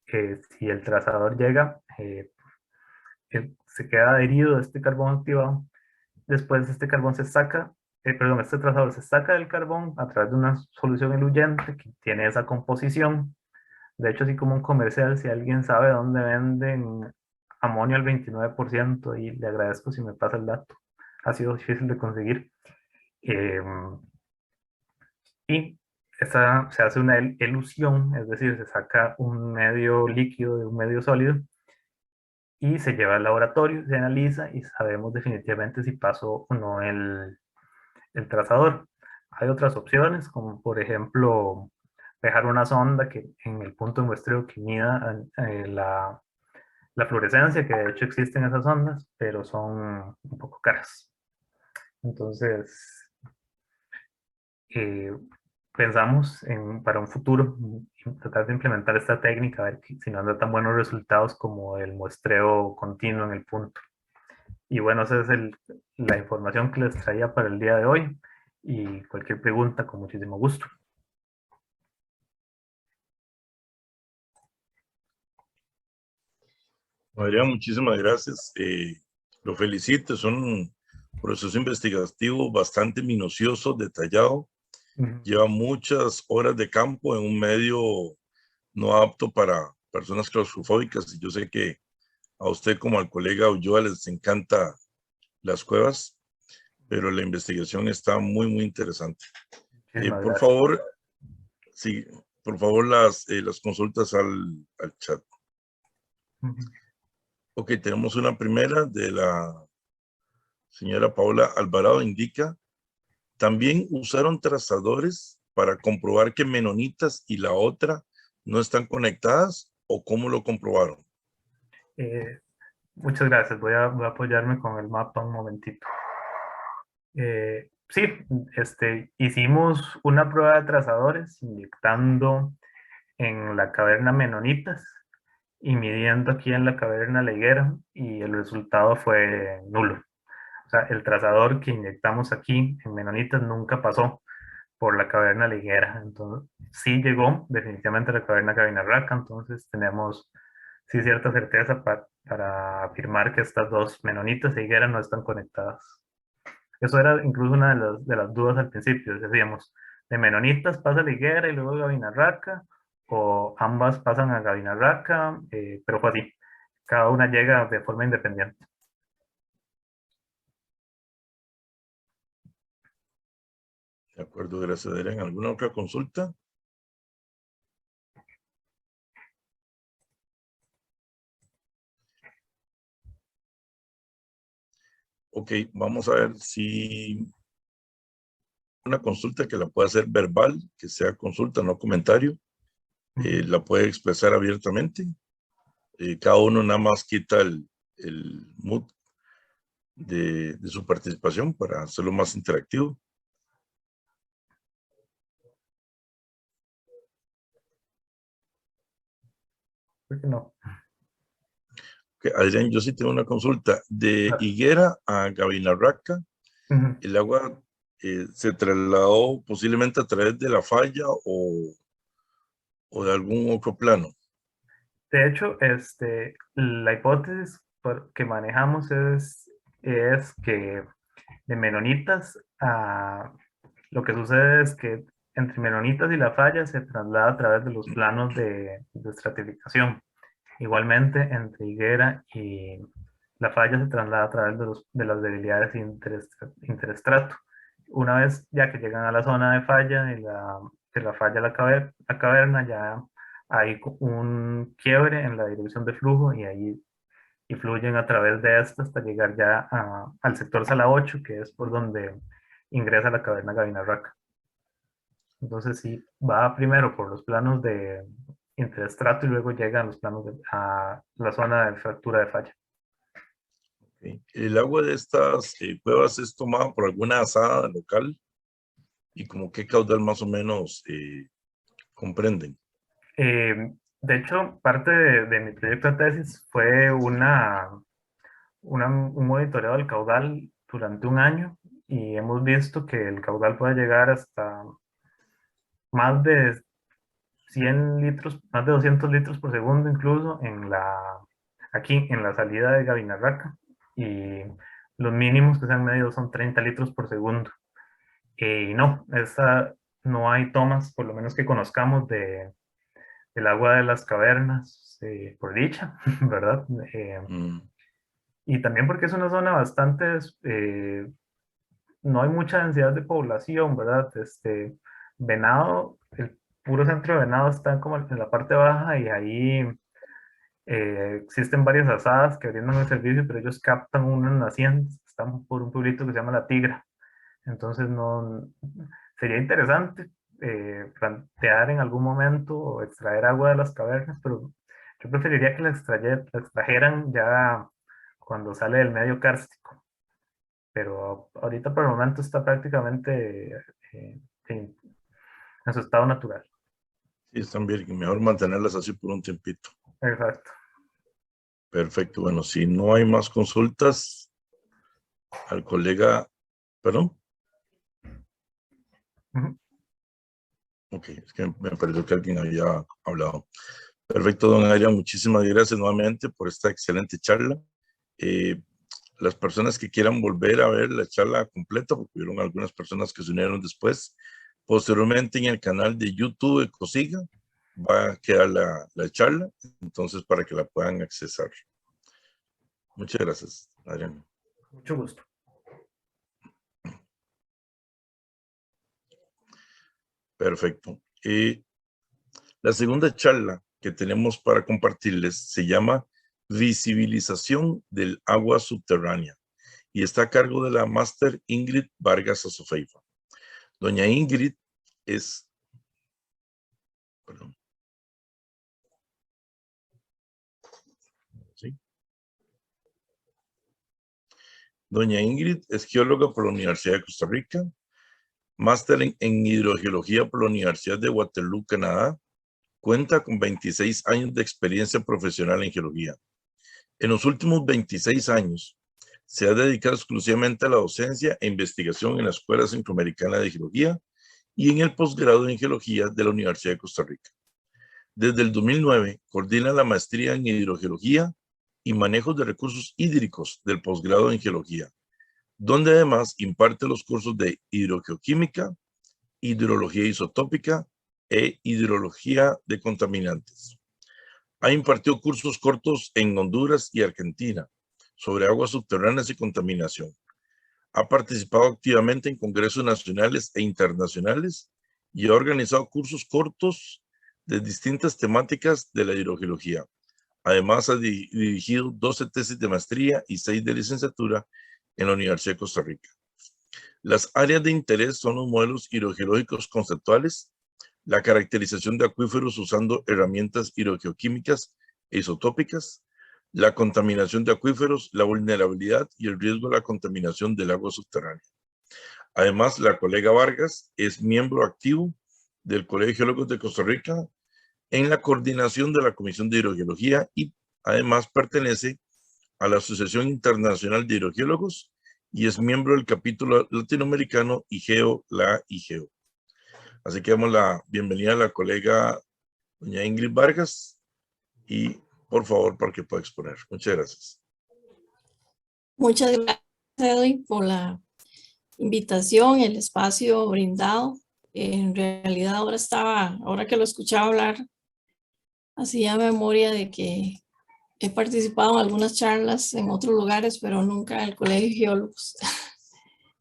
Si el trazador llega, se queda adherido a este carbón activado. Después este carbón se saca, este trazador se saca del carbón a través de una solución diluyente que tiene esa composición. De hecho, así como un comercial, si alguien sabe dónde venden amonio al 29%, y le agradezco si me pasa el dato. Ha sido difícil de conseguir. Y se hace una elusión, es decir, se saca un medio líquido de un medio sólido y se lleva al laboratorio, se analiza y sabemos definitivamente si pasó o no el trazador. Hay otras opciones, como por ejemplo dejar una sonda que en el punto de muestreo que mida la fluorescencia, que de hecho existen esas ondas, pero son un poco caras. Entonces, pensamos para un futuro tratar de implementar esta técnica, a ver si nos da tan buenos resultados como el muestreo continuo en el punto. Y bueno, esa es la información que les traía para el día de hoy, y cualquier pregunta con muchísimo gusto. Adrián, muchísimas gracias. Lo felicito, es un proceso investigativo bastante minucioso, detallado. Lleva muchas horas de campo en un medio no apto para personas claustrofóbicas, y yo sé que a usted como al colega Ulloa les encanta las cuevas, pero la investigación está muy, muy interesante. Por favor, sí, por favor las consultas al chat. Ok, tenemos una primera de la señora Paola Alvarado. Indica, ¿también usaron trazadores para comprobar que Menonitas y la otra no están conectadas, o cómo lo comprobaron? Muchas gracias. Voy a apoyarme con el mapa un momentito. Sí, hicimos una prueba de trazadores inyectando en la caverna Menonitas y midiendo aquí en la caverna La Higuera, y el resultado fue nulo. O sea, el trazador que inyectamos aquí en Menonitas nunca pasó por la caverna La Higuera. Entonces, sí llegó definitivamente a la caverna Gavina Raca. Entonces, tenemos sí cierta certeza para afirmar que estas dos, Menonitas e Higuera, no están conectadas. Eso era incluso una de las dudas al principio. Decíamos, de Menonitas pasa La Higuera y luego Gavina Raca, o ambas pasan a Gabinarraca, pero fue así. Cada una llega de forma independiente. De acuerdo, gracias, Adrián. ¿Alguna otra consulta? Ok, vamos a ver si una consulta que la pueda hacer verbal, que sea consulta, no comentario, la puede expresar abiertamente. Cada uno nada más quita el mood de su participación para hacerlo más interactivo. ¿Por qué no? Okay, Adrián, yo sí tengo una consulta. De Higuera a Gabinarraca, el agua se trasladó posiblemente a través de la falla o de algún otro plano. De hecho, la hipótesis que manejamos es que de Menonitas lo que sucede es que entre Menonitas y la falla se traslada a través de los planos de estratificación. Igualmente, entre Higuera y la falla se traslada a través de las debilidades interestrato. Una vez ya que llegan a la zona de falla, de la falla a la caverna, ya hay un quiebre en la dirección de flujo y ahí fluyen a través de esta hasta llegar ya al sector Sala 8, que es por donde ingresa la caverna Gabinarraca. Entonces sí, va primero por los planos de interestrato y luego llega a los planos a la zona de fractura de falla. Okay. El agua de estas cuevas es tomada por alguna asada local y como qué caudal más o menos comprenden. De hecho, parte de mi proyecto de tesis fue un monitoreo del caudal durante un año y hemos visto que el caudal puede llegar hasta más de 100 litros, más de 200 litros por segundo incluso aquí en la salida de Gabinarraca, y los mínimos que se han medido son 30 litros por segundo. Y no, no hay tomas, por lo menos que conozcamos, del agua de las cavernas, por dicha, ¿verdad? Y también porque es una zona bastante, no hay mucha densidad de población, ¿verdad? Venado, el puro centro de Venado está como en la parte baja y ahí existen varias asadas que brindan el servicio, pero ellos captan unas nacientes, están por un pueblito que se llama La Tigra. Entonces no, sería interesante plantear en algún momento o extraer agua de las cavernas, pero yo preferiría que la extrajeran ya cuando sale del medio kárstico. Pero ahorita por el momento está prácticamente en su estado natural. Sí, están bien, mejor mantenerlas así por un tiempito. Exacto. Perfecto, bueno, si no hay más consultas, al colega, ¿perdón? Ok, es que me pareció que alguien había hablado. Perfecto, don Adrián, muchísimas gracias nuevamente por esta excelente charla. Las personas que quieran volver a ver la charla completa, porque hubieron algunas personas que se unieron después, posteriormente en el canal de YouTube de COSIGA va a quedar la charla, entonces para que la puedan accesar. Muchas gracias, Adrián. Mucho gusto. Perfecto. La segunda charla que tenemos para compartirles se llama Visibilización del agua subterránea y está a cargo de la máster Ingrid Vargas Azofeifa. Doña Ingrid es... Perdón. ¿Sí? Doña Ingrid es geóloga por la Universidad de Costa Rica, máster en hidrogeología por la Universidad de Waterloo, Canadá. Cuenta con 26 años de experiencia profesional en geología. En los últimos 26 años se ha dedicado exclusivamente a la docencia e investigación en la Escuela Centroamericana de Geología y en el posgrado en Geología de la Universidad de Costa Rica. Desde el 2009 coordina la maestría en hidrogeología y manejo de recursos hídricos del posgrado en Geología, donde además imparte los cursos de hidrogeoquímica, hidrología isotópica e hidrología de contaminantes. Ha impartido cursos cortos en Honduras y Argentina sobre aguas subterráneas y contaminación. Ha participado activamente en congresos nacionales e internacionales y ha organizado cursos cortos de distintas temáticas de la hidrogeología. Además, ha dirigido 12 tesis de maestría y 6 de licenciatura en la Universidad de Costa Rica. Las áreas de interés son los modelos hidrogeológicos conceptuales, la caracterización de acuíferos usando herramientas hidrogeoquímicas e isotópicas, la contaminación de acuíferos, la vulnerabilidad y el riesgo de la contaminación del agua subterránea. Además, la colega Vargas es miembro activo del Colegio de Geólogos de Costa Rica en la coordinación de la Comisión de Hidrogeología y además pertenece a la Asociación Internacional de Hidrogeólogos y es miembro del capítulo latinoamericano IGEO, la IGEO. Así que damos la bienvenida a la colega doña Ingrid Vargas y por favor para que pueda exponer. Muchas gracias. Muchas gracias, Edwin, por la invitación, el espacio brindado. En realidad ahora que lo escuchaba hablar, hacía memoria de que he participado en algunas charlas en otros lugares, pero nunca en el Colegio de Geólogos.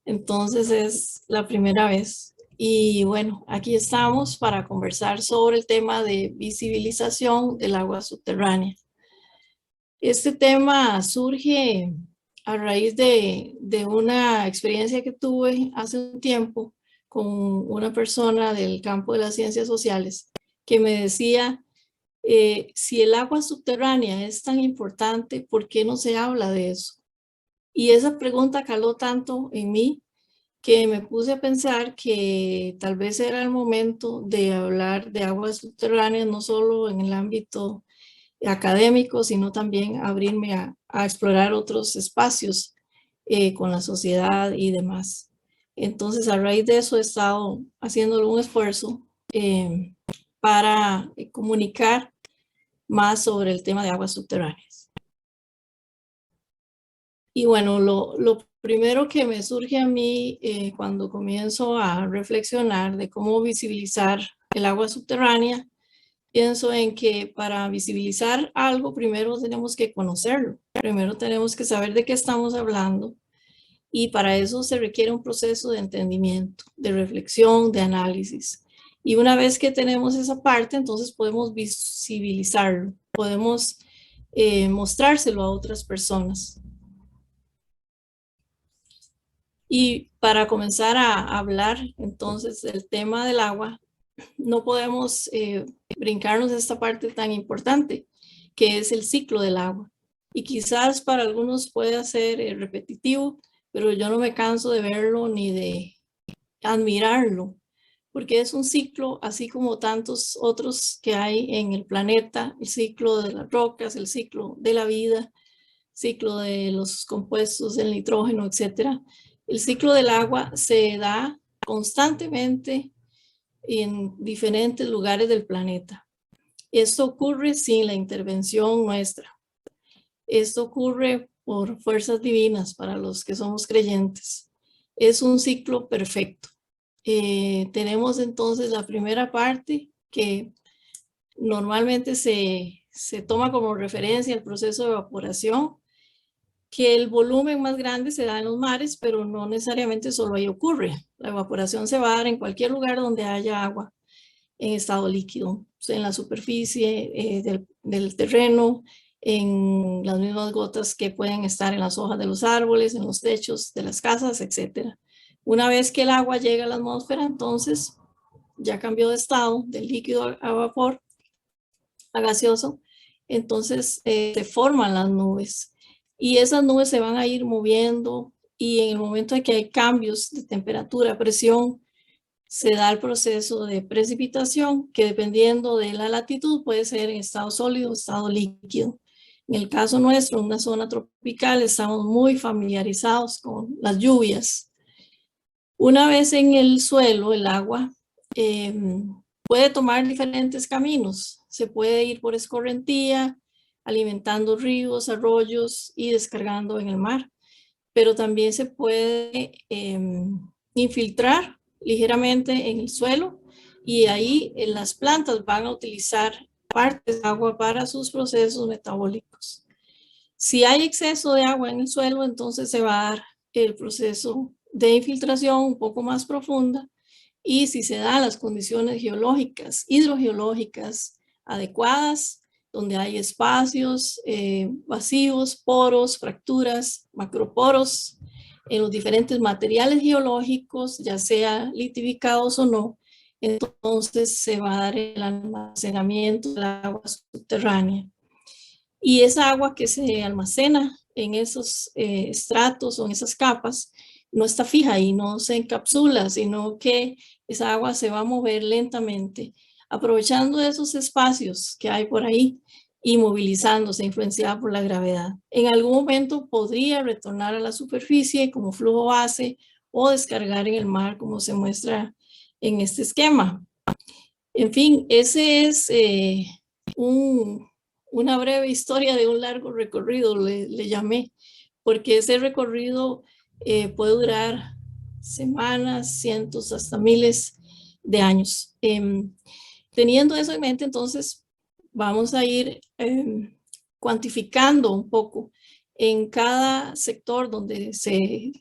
Entonces es la primera vez. Y bueno, aquí estamos para conversar sobre el tema de visibilización del agua subterránea. Este tema surge a raíz de una experiencia que tuve hace un tiempo con una persona del campo de las ciencias sociales que me decía, si el agua subterránea es tan importante, ¿por qué no se habla de eso? Y esa pregunta caló tanto en mí que me puse a pensar que tal vez era el momento de hablar de aguas subterráneas, no solo en el ámbito académico, sino también abrirme a explorar otros espacios con la sociedad y demás. Entonces, a raíz de eso he estado haciendo un esfuerzo para comunicar más sobre el tema de aguas subterráneas. Y bueno, lo primero que me surge a mí cuando comienzo a reflexionar de cómo visibilizar el agua subterránea, pienso en que para visibilizar algo primero tenemos que conocerlo, primero tenemos que saber de qué estamos hablando y para eso se requiere un proceso de entendimiento, de reflexión, de análisis. Y una vez que tenemos esa parte, entonces podemos visibilizarlo, podemos mostrárselo a otras personas. Y para comenzar a hablar entonces del tema del agua, no podemos brincarnos esta parte tan importante que es el ciclo del agua. Y quizás para algunos pueda ser repetitivo, pero yo no me canso de verlo ni de admirarlo, porque es un ciclo así como tantos otros que hay en el planeta, el ciclo de las rocas, el ciclo de la vida, ciclo de los compuestos del nitrógeno, etcétera. El ciclo del agua se da constantemente en diferentes lugares del planeta. Esto ocurre sin la intervención nuestra. Esto ocurre por fuerzas divinas para los que somos creyentes. Es un ciclo perfecto. Tenemos entonces la primera parte que normalmente se toma como referencia el proceso de evaporación, que el volumen más grande se da en los mares, pero no necesariamente solo ahí ocurre. La evaporación se va a dar en cualquier lugar donde haya agua en estado líquido, en la superficie del terreno, en las mismas gotas que pueden estar en las hojas de los árboles, en los techos de las casas, etc. Una vez que el agua llega a la atmósfera, entonces ya cambió de estado, del líquido a vapor, a gaseoso, entonces se forman las nubes. Y esas nubes se van a ir moviendo y en el momento en que hay cambios de temperatura, presión, se da el proceso de precipitación que dependiendo de la latitud puede ser en estado sólido o estado líquido. En el caso nuestro, en una zona tropical, estamos muy familiarizados con las lluvias. Una vez en el suelo, el agua puede tomar diferentes caminos. Se puede ir por escorrentía, alimentando ríos, arroyos y descargando en el mar. Pero también se puede infiltrar ligeramente en el suelo y ahí las plantas van a utilizar partes de agua para sus procesos metabólicos. Si hay exceso de agua en el suelo, entonces se va a dar el proceso de infiltración un poco más profunda, y si se dan las condiciones geológicas, hidrogeológicas adecuadas, donde hay espacios vacíos, poros, fracturas, macroporos en los diferentes materiales geológicos, ya sea litificados o no, entonces se va a dar el almacenamiento del agua subterránea. Y esa agua que se almacena en esos estratos o en esas capas no está fija y no se encapsula, sino que esa agua se va a mover lentamente, aprovechando esos espacios que hay por ahí y movilizándose, influenciada por la gravedad. En algún momento podría retornar a la superficie como flujo base o descargar en el mar, como se muestra en este esquema. En fin, ese es una breve historia de un largo recorrido, le llamé, porque ese recorrido puede durar semanas, cientos, hasta miles de años. Teniendo eso en mente, entonces vamos a ir cuantificando un poco en cada sector donde se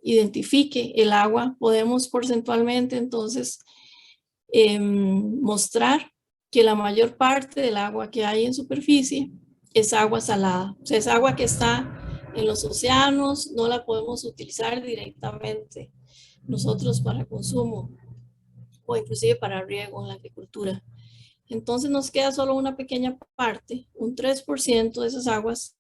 identifique el agua. Podemos porcentualmente entonces mostrar que la mayor parte del agua que hay en superficie es agua salada, o sea, es agua que está en los océanos, no la podemos utilizar directamente nosotros para consumo o inclusive para riego en la agricultura. Entonces nos queda solo una pequeña parte, un 3% de esas aguas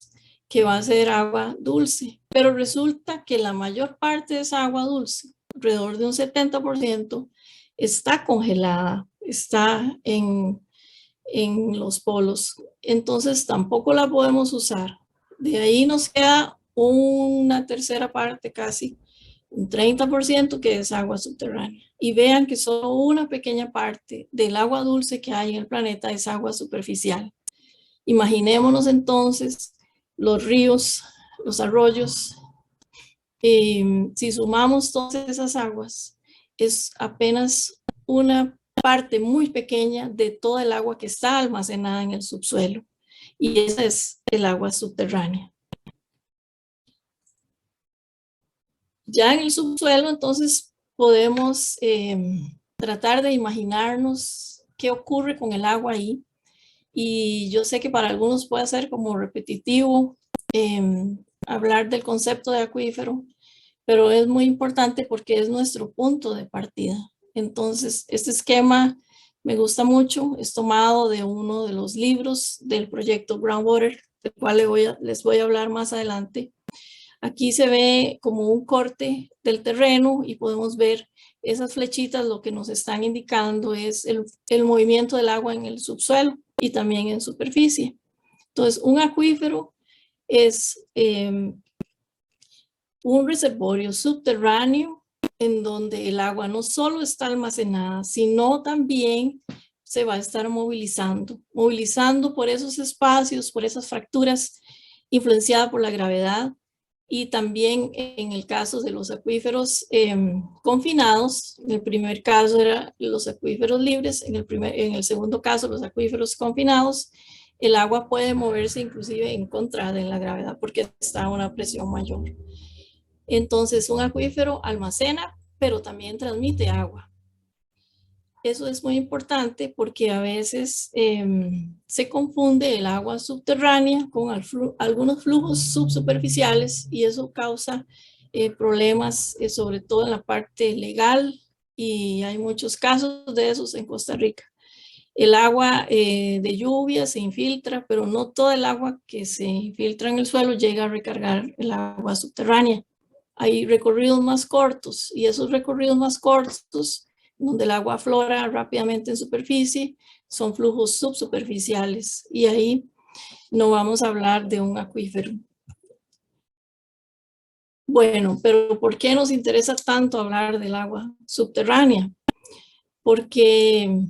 que va a ser agua dulce, pero resulta que la mayor parte de esa agua dulce, alrededor de un 70%, está congelada, está en los polos, entonces tampoco la podemos usar. De ahí nos queda una tercera parte, casi un 30%, que es agua subterránea. Y vean que solo una pequeña parte del agua dulce que hay en el planeta es agua superficial. Imaginémonos entonces los ríos, los arroyos. Si sumamos todas esas aguas, es apenas una parte muy pequeña de toda el agua que está almacenada en el subsuelo. Y esa es el agua subterránea. Ya en el subsuelo, entonces, podemos tratar de imaginarnos qué ocurre con el agua ahí. Y yo sé que para algunos puede ser como repetitivo hablar del concepto de acuífero, pero es muy importante porque es nuestro punto de partida. Entonces, este esquema me gusta mucho, es tomado de uno de los libros del proyecto Groundwater, del cual les voy a hablar más adelante. Aquí se ve como un corte del terreno y podemos ver esas flechitas. Lo que nos están indicando es el movimiento del agua en el subsuelo y también en superficie. Entonces, un acuífero es un reservorio subterráneo en donde el agua no solo está almacenada, sino también se va a estar movilizando por esos espacios, por esas fracturas influenciadas por la gravedad. Y también en el caso de los acuíferos confinados, en el primer caso eran los acuíferos libres, en el segundo caso los acuíferos confinados, el agua puede moverse inclusive en contra de la gravedad porque está a una presión mayor. Entonces un acuífero almacena, pero también transmite agua. Eso es muy importante porque a veces se confunde el agua subterránea con algunos flujos subsuperficiales y eso causa problemas, sobre todo en la parte legal, y hay muchos casos de esos en Costa Rica. El agua de lluvia se infiltra, pero no todo el agua que se infiltra en el suelo llega a recargar el agua subterránea. Hay recorridos más cortos y esos recorridos más cortos, donde el agua aflora rápidamente en superficie, son flujos subsuperficiales y ahí no vamos a hablar de un acuífero. Bueno, pero ¿por qué nos interesa tanto hablar del agua subterránea? Porque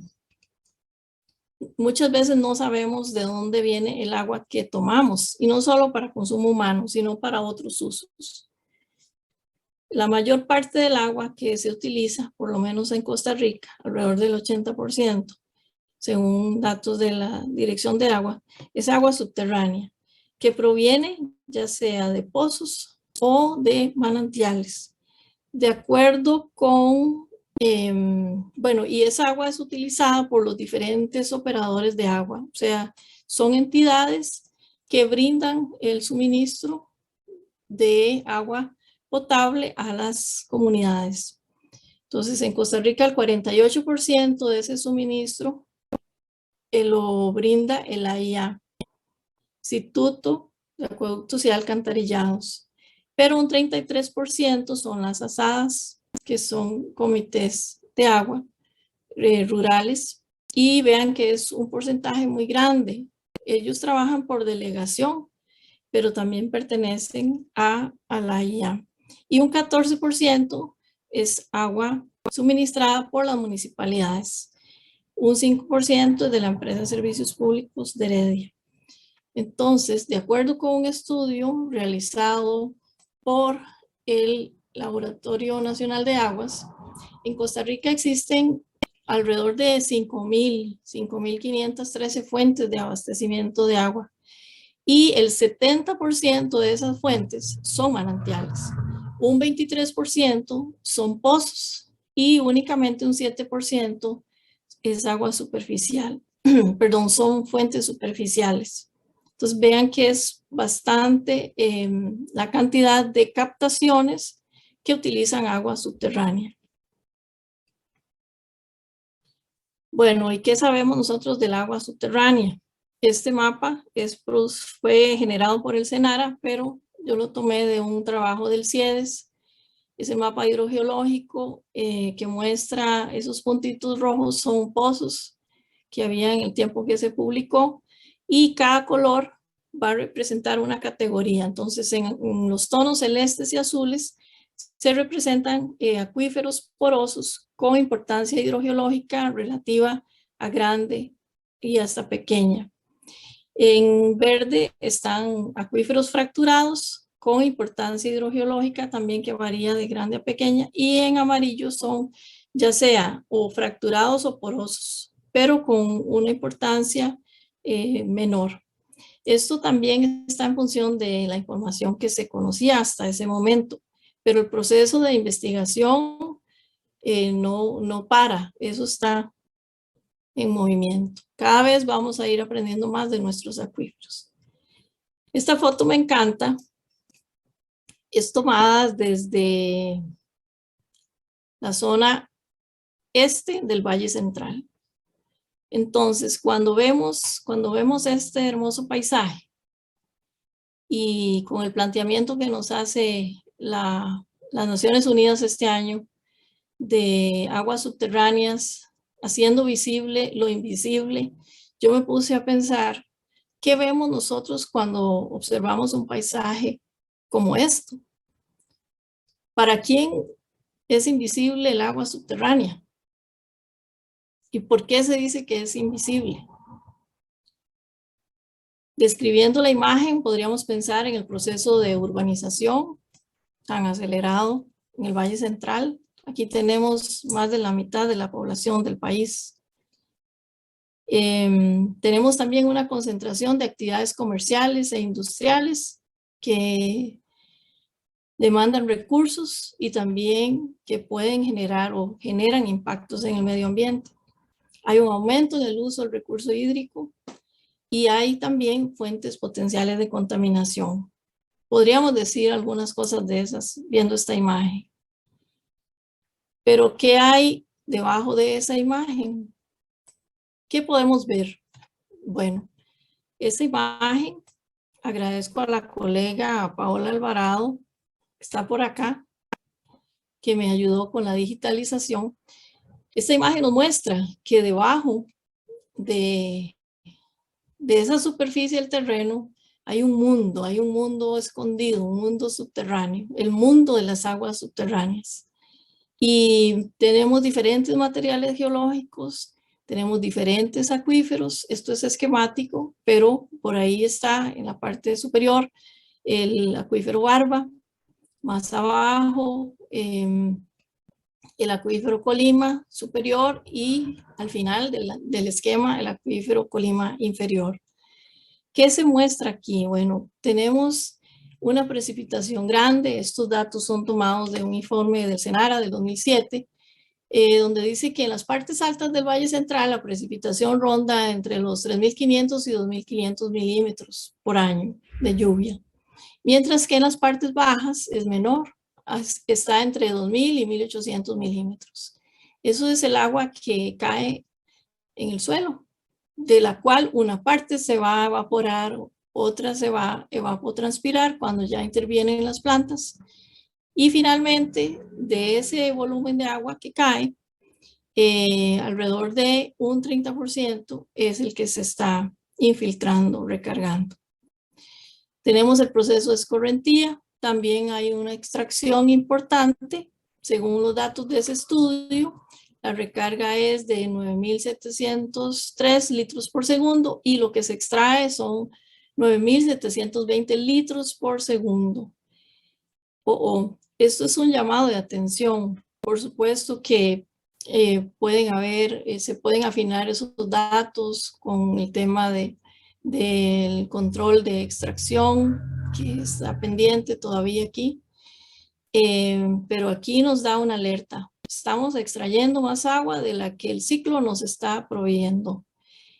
muchas veces no sabemos de dónde viene el agua que tomamos, y no solo para consumo humano, sino para otros usos. La mayor parte del agua que se utiliza, por lo menos en Costa Rica, alrededor del 80%, según datos de la Dirección de Agua, es agua subterránea, que proviene ya sea de pozos o de manantiales. De acuerdo con, bueno, y esa agua es utilizada por los diferentes operadores de agua, o sea, son entidades que brindan el suministro de agua potable a las comunidades. Entonces, en Costa Rica, el 48% de ese suministro lo brinda el AIA, Instituto de Acueductos y Alcantarillados, pero un 33% son las ASADs, que son comités de agua rurales, y vean que es un porcentaje muy grande. Ellos trabajan por delegación, pero también pertenecen a la AIA. Y un 14% es agua suministrada por las municipalidades. Un 5% es de la empresa de servicios públicos de Heredia. Entonces, de acuerdo con un estudio realizado por el Laboratorio Nacional de Aguas, en Costa Rica existen alrededor de 5.513 fuentes de abastecimiento de agua, y el 70% de esas fuentes son manantiales, un 23% son pozos y únicamente un 7% es agua superficial, perdón, son fuentes superficiales. Entonces vean que es bastante la cantidad de captaciones que utilizan agua subterránea. Bueno, ¿y qué sabemos nosotros del agua subterránea? Este mapa fue generado por el SENARA, pero yo lo tomé de un trabajo del CIEDES. Ese mapa hidrogeológico que muestra esos puntitos rojos son pozos que había en el tiempo que se publicó, y cada color va a representar una categoría. Entonces, en los tonos celestes y azules se representan acuíferos porosos con importancia hidrogeológica relativa a grande y hasta pequeña. En verde están acuíferos fracturados con importancia hidrogeológica también que varía de grande a pequeña, y en amarillo son ya sea o fracturados o porosos, pero con una importancia menor. Esto también está en función de la información que se conocía hasta ese momento, pero el proceso de investigación no para, eso está en movimiento. Cada vez vamos a ir aprendiendo más de nuestros acuíferos. Esta foto me encanta. Es tomada desde la zona este del Valle Central. Entonces, cuando vemos este hermoso paisaje y con el planteamiento que nos hace las Naciones Unidas este año de aguas subterráneas, haciendo visible lo invisible, yo me puse a pensar, ¿qué vemos nosotros cuando observamos un paisaje como esto? ¿Para quién es invisible el agua subterránea? ¿Y por qué se dice que es invisible? Describiendo la imagen, podríamos pensar en el proceso de urbanización tan acelerado en el Valle Central. Aquí tenemos más de la mitad de la población del país. Tenemos también una concentración de actividades comerciales e industriales que demandan recursos y también que pueden generar o generan impactos en el medio ambiente. Hay un aumento en el uso del recurso hídrico y hay también fuentes potenciales de contaminación. Podríamos decir algunas cosas de esas viendo esta imagen. Pero ¿qué hay debajo de esa imagen? ¿Qué podemos ver? Bueno, esta imagen, agradezco a la colega Paola Alvarado, que está por acá, que me ayudó con la digitalización. Esta imagen nos muestra que debajo de esa superficie del terreno hay un mundo escondido, un mundo subterráneo, el mundo de las aguas subterráneas. Y tenemos diferentes materiales geológicos, tenemos diferentes acuíferos. Esto es esquemático, pero por ahí está en la parte superior el acuífero Barba. Más abajo el acuífero Colima superior y al final del esquema el acuífero Colima inferior. ¿Qué se muestra aquí? Bueno, tenemos una precipitación grande. Estos datos son tomados de un informe del SENARA del 2007, donde dice que en las partes altas del Valle Central la precipitación ronda entre los 3.500 y 2.500 milímetros por año de lluvia, mientras que en las partes bajas es menor, está entre 2.000 y 1.800 milímetros. Eso es el agua que cae en el suelo, de la cual una parte se va a evaporar, otra se va a evapotranspirar cuando ya intervienen las plantas. Y finalmente, de ese volumen de agua que cae, alrededor de un 30% es el que se está infiltrando, recargando. Tenemos el proceso de escorrentía. También hay una extracción importante. Según los datos de ese estudio, la recarga es de 9.703 litros por segundo y lo que se extrae son 9.720 litros por segundo. Esto es un llamado de atención. Por supuesto que se pueden afinar esos datos con el tema del control de extracción, que está pendiente todavía aquí. Pero aquí nos da una alerta. Estamos extrayendo más agua de la que el ciclo nos está proveyendo.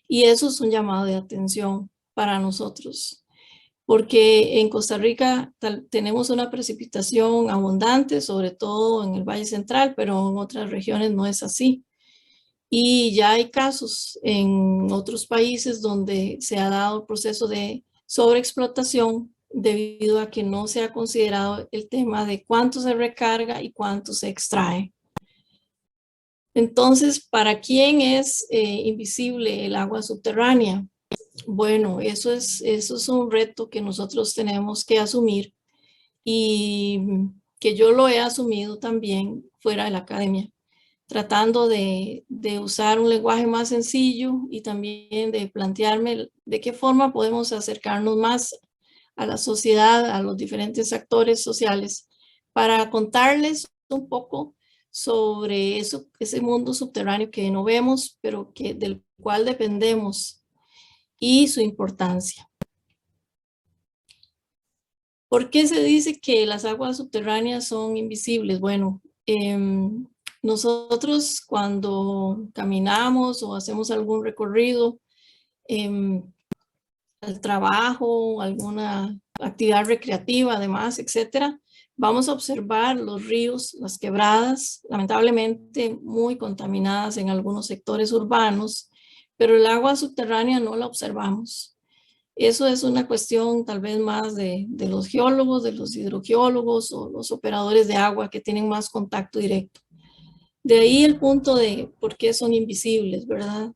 Y eso es un llamado de atención para nosotros, porque en Costa Rica tenemos una precipitación abundante, sobre todo en el Valle Central, pero en otras regiones no es así. Y ya hay casos en otros países donde se ha dado el proceso de sobreexplotación debido a que no se ha considerado el tema de cuánto se recarga y cuánto se extrae. Entonces, ¿para quién es invisible el agua subterránea? Bueno, eso es un reto que nosotros tenemos que asumir y que yo lo he asumido también fuera de la academia, tratando de usar un lenguaje más sencillo y también de plantearme de qué forma podemos acercarnos más a la sociedad, a los diferentes actores sociales, para contarles un poco sobre ese mundo subterráneo que no vemos, pero del cual dependemos y su importancia. ¿Por qué se dice que las aguas subterráneas son invisibles? Bueno, nosotros cuando caminamos o hacemos algún recorrido al trabajo, alguna actividad recreativa, además, etcétera, vamos a observar los ríos, las quebradas, lamentablemente muy contaminadas en algunos sectores urbanos, pero el agua subterránea no la observamos. Eso es una cuestión tal vez más de los geólogos, de los hidrogeólogos o los operadores de agua que tienen más contacto directo. De ahí el punto de por qué son invisibles, ¿verdad?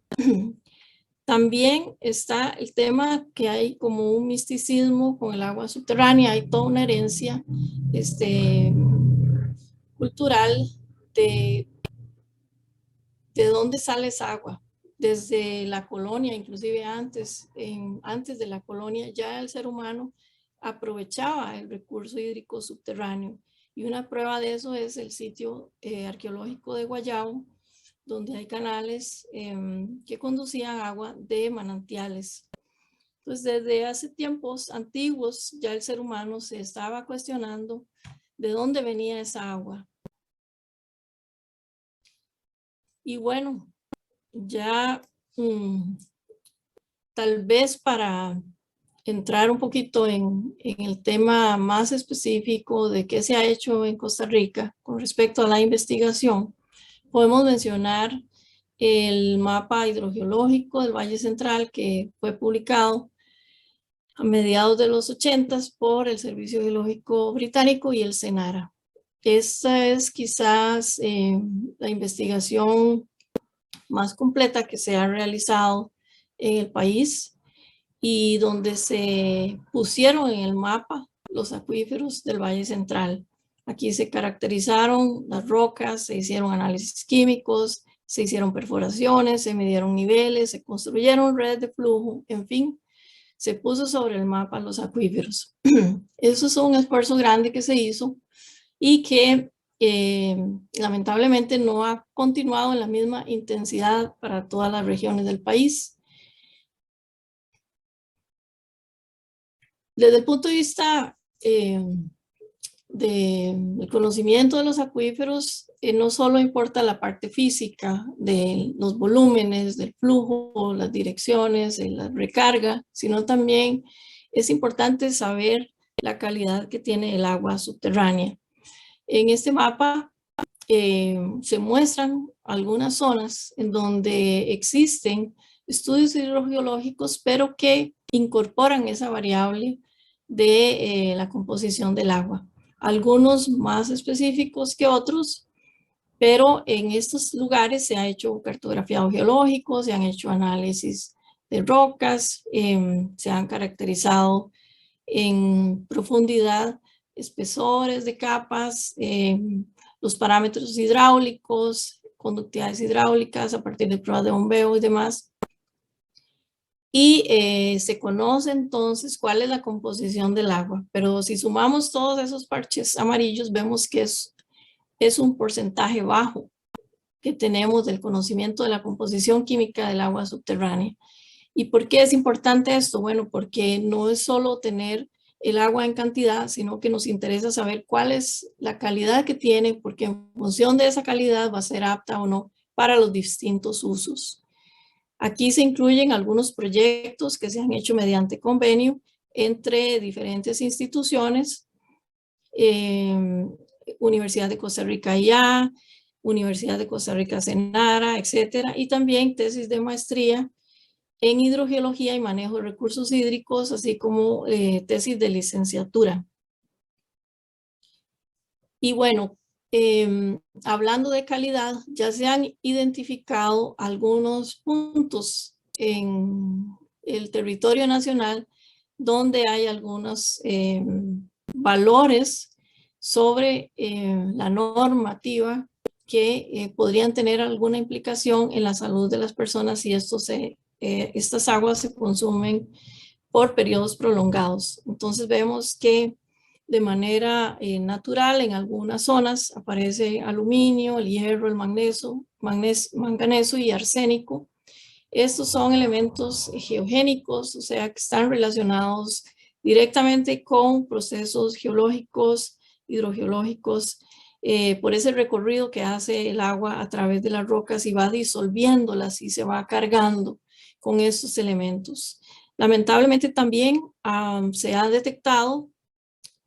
También está el tema que hay como un misticismo con el agua subterránea. Hay toda una herencia cultural de dónde sale esa agua. Desde la colonia, inclusive antes de la colonia, ya el ser humano aprovechaba el recurso hídrico subterráneo. Y una prueba de eso es el sitio arqueológico de Guayabo, donde hay canales que conducían agua de manantiales. Entonces, desde hace tiempos antiguos, ya el ser humano se estaba cuestionando de dónde venía esa agua. Y bueno, ya tal vez para entrar un poquito en el tema más específico de qué se ha hecho en Costa Rica con respecto a la investigación, podemos mencionar el mapa hidrogeológico del Valle Central que fue publicado a mediados de los 80s por el Servicio Geológico Británico y el SENARA. Esta es quizás la investigación más completa que se ha realizado en el país y donde se pusieron en el mapa los acuíferos del Valle Central. Aquí se caracterizaron las rocas, se hicieron análisis químicos, se hicieron perforaciones, se midieron niveles, se construyeron redes de flujo, en fin, se puso sobre el mapa los acuíferos. Eso es un esfuerzo grande que se hizo y que lamentablemente no ha continuado en la misma intensidad para todas las regiones del país. Desde el punto de vista del conocimiento de los acuíferos, no solo importa la parte física de los volúmenes, del flujo, las direcciones, la recarga, sino también es importante saber la calidad que tiene el agua subterránea. En este mapa se muestran algunas zonas en donde existen estudios hidrogeológicos, pero que incorporan esa variable de la composición del agua. Algunos más específicos que otros, pero en estos lugares se ha hecho cartografiado geológico, se han hecho análisis de rocas, se han caracterizado en profundidad espesores de capas, los parámetros hidráulicos, conductividades hidráulicas a partir de pruebas de bombeo y demás. Y se conoce entonces cuál es la composición del agua, pero si sumamos todos esos parches amarillos, vemos que es un porcentaje bajo que tenemos del conocimiento de la composición química del agua subterránea. ¿Y por qué es importante esto? Bueno, porque no es solo tener el agua en cantidad, sino que nos interesa saber cuál es la calidad que tiene, porque en función de esa calidad va a ser apta o no para los distintos usos. Aquí se incluyen algunos proyectos que se han hecho mediante convenio entre diferentes instituciones, Universidad de Costa Rica IA, Universidad de Costa Rica Senara, etcétera, y también tesis de maestría en hidrogeología y manejo de recursos hídricos, así como tesis de licenciatura. Y bueno, hablando de calidad, ya se han identificado algunos puntos en el territorio nacional donde hay algunos valores sobre la normativa que podrían tener alguna implicación en la salud de las personas si estas aguas se consumen por periodos prolongados. Entonces vemos que de manera natural en algunas zonas aparece aluminio, el hierro, el manganeso y arsénico. Estos son elementos geogénicos, o sea, que están relacionados directamente con procesos geológicos, hidrogeológicos, por ese recorrido que hace el agua a través de las rocas y va disolviéndolas y se va cargando con estos elementos. Lamentablemente también se ha detectado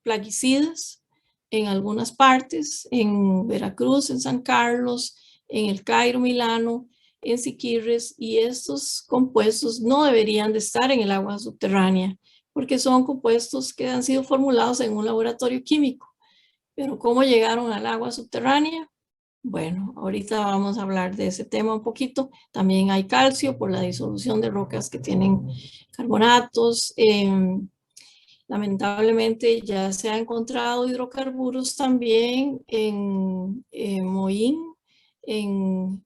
plaguicidas en algunas partes, en Veracruz, en San Carlos, en El Cairo, Milano, en Siquirres, y estos compuestos no deberían de estar en el agua subterránea porque son compuestos que han sido formulados en un laboratorio químico. Pero ¿cómo llegaron al agua subterránea? Bueno, ahorita vamos a hablar de ese tema un poquito. También hay calcio por la disolución de rocas que tienen carbonatos. Lamentablemente ya se han encontrado hidrocarburos también en Moín, en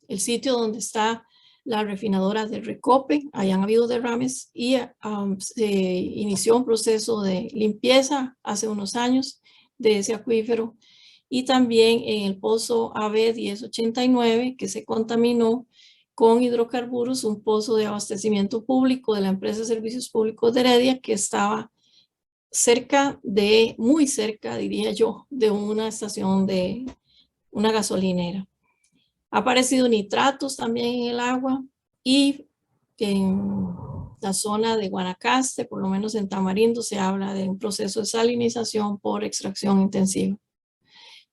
el sitio donde está la refinadora de Recope. Hayan habido derrames y se inició un proceso de limpieza hace unos años de ese acuífero. Y también en el pozo AB 1089, que se contaminó con hidrocarburos, un pozo de abastecimiento público de la empresa de Servicios Públicos de Heredia, que estaba muy cerca, diría yo, de una estación de una gasolinera. Ha aparecido nitratos también en el agua y en la zona de Guanacaste, por lo menos en Tamarindo, se habla de un proceso de salinización por extracción intensiva.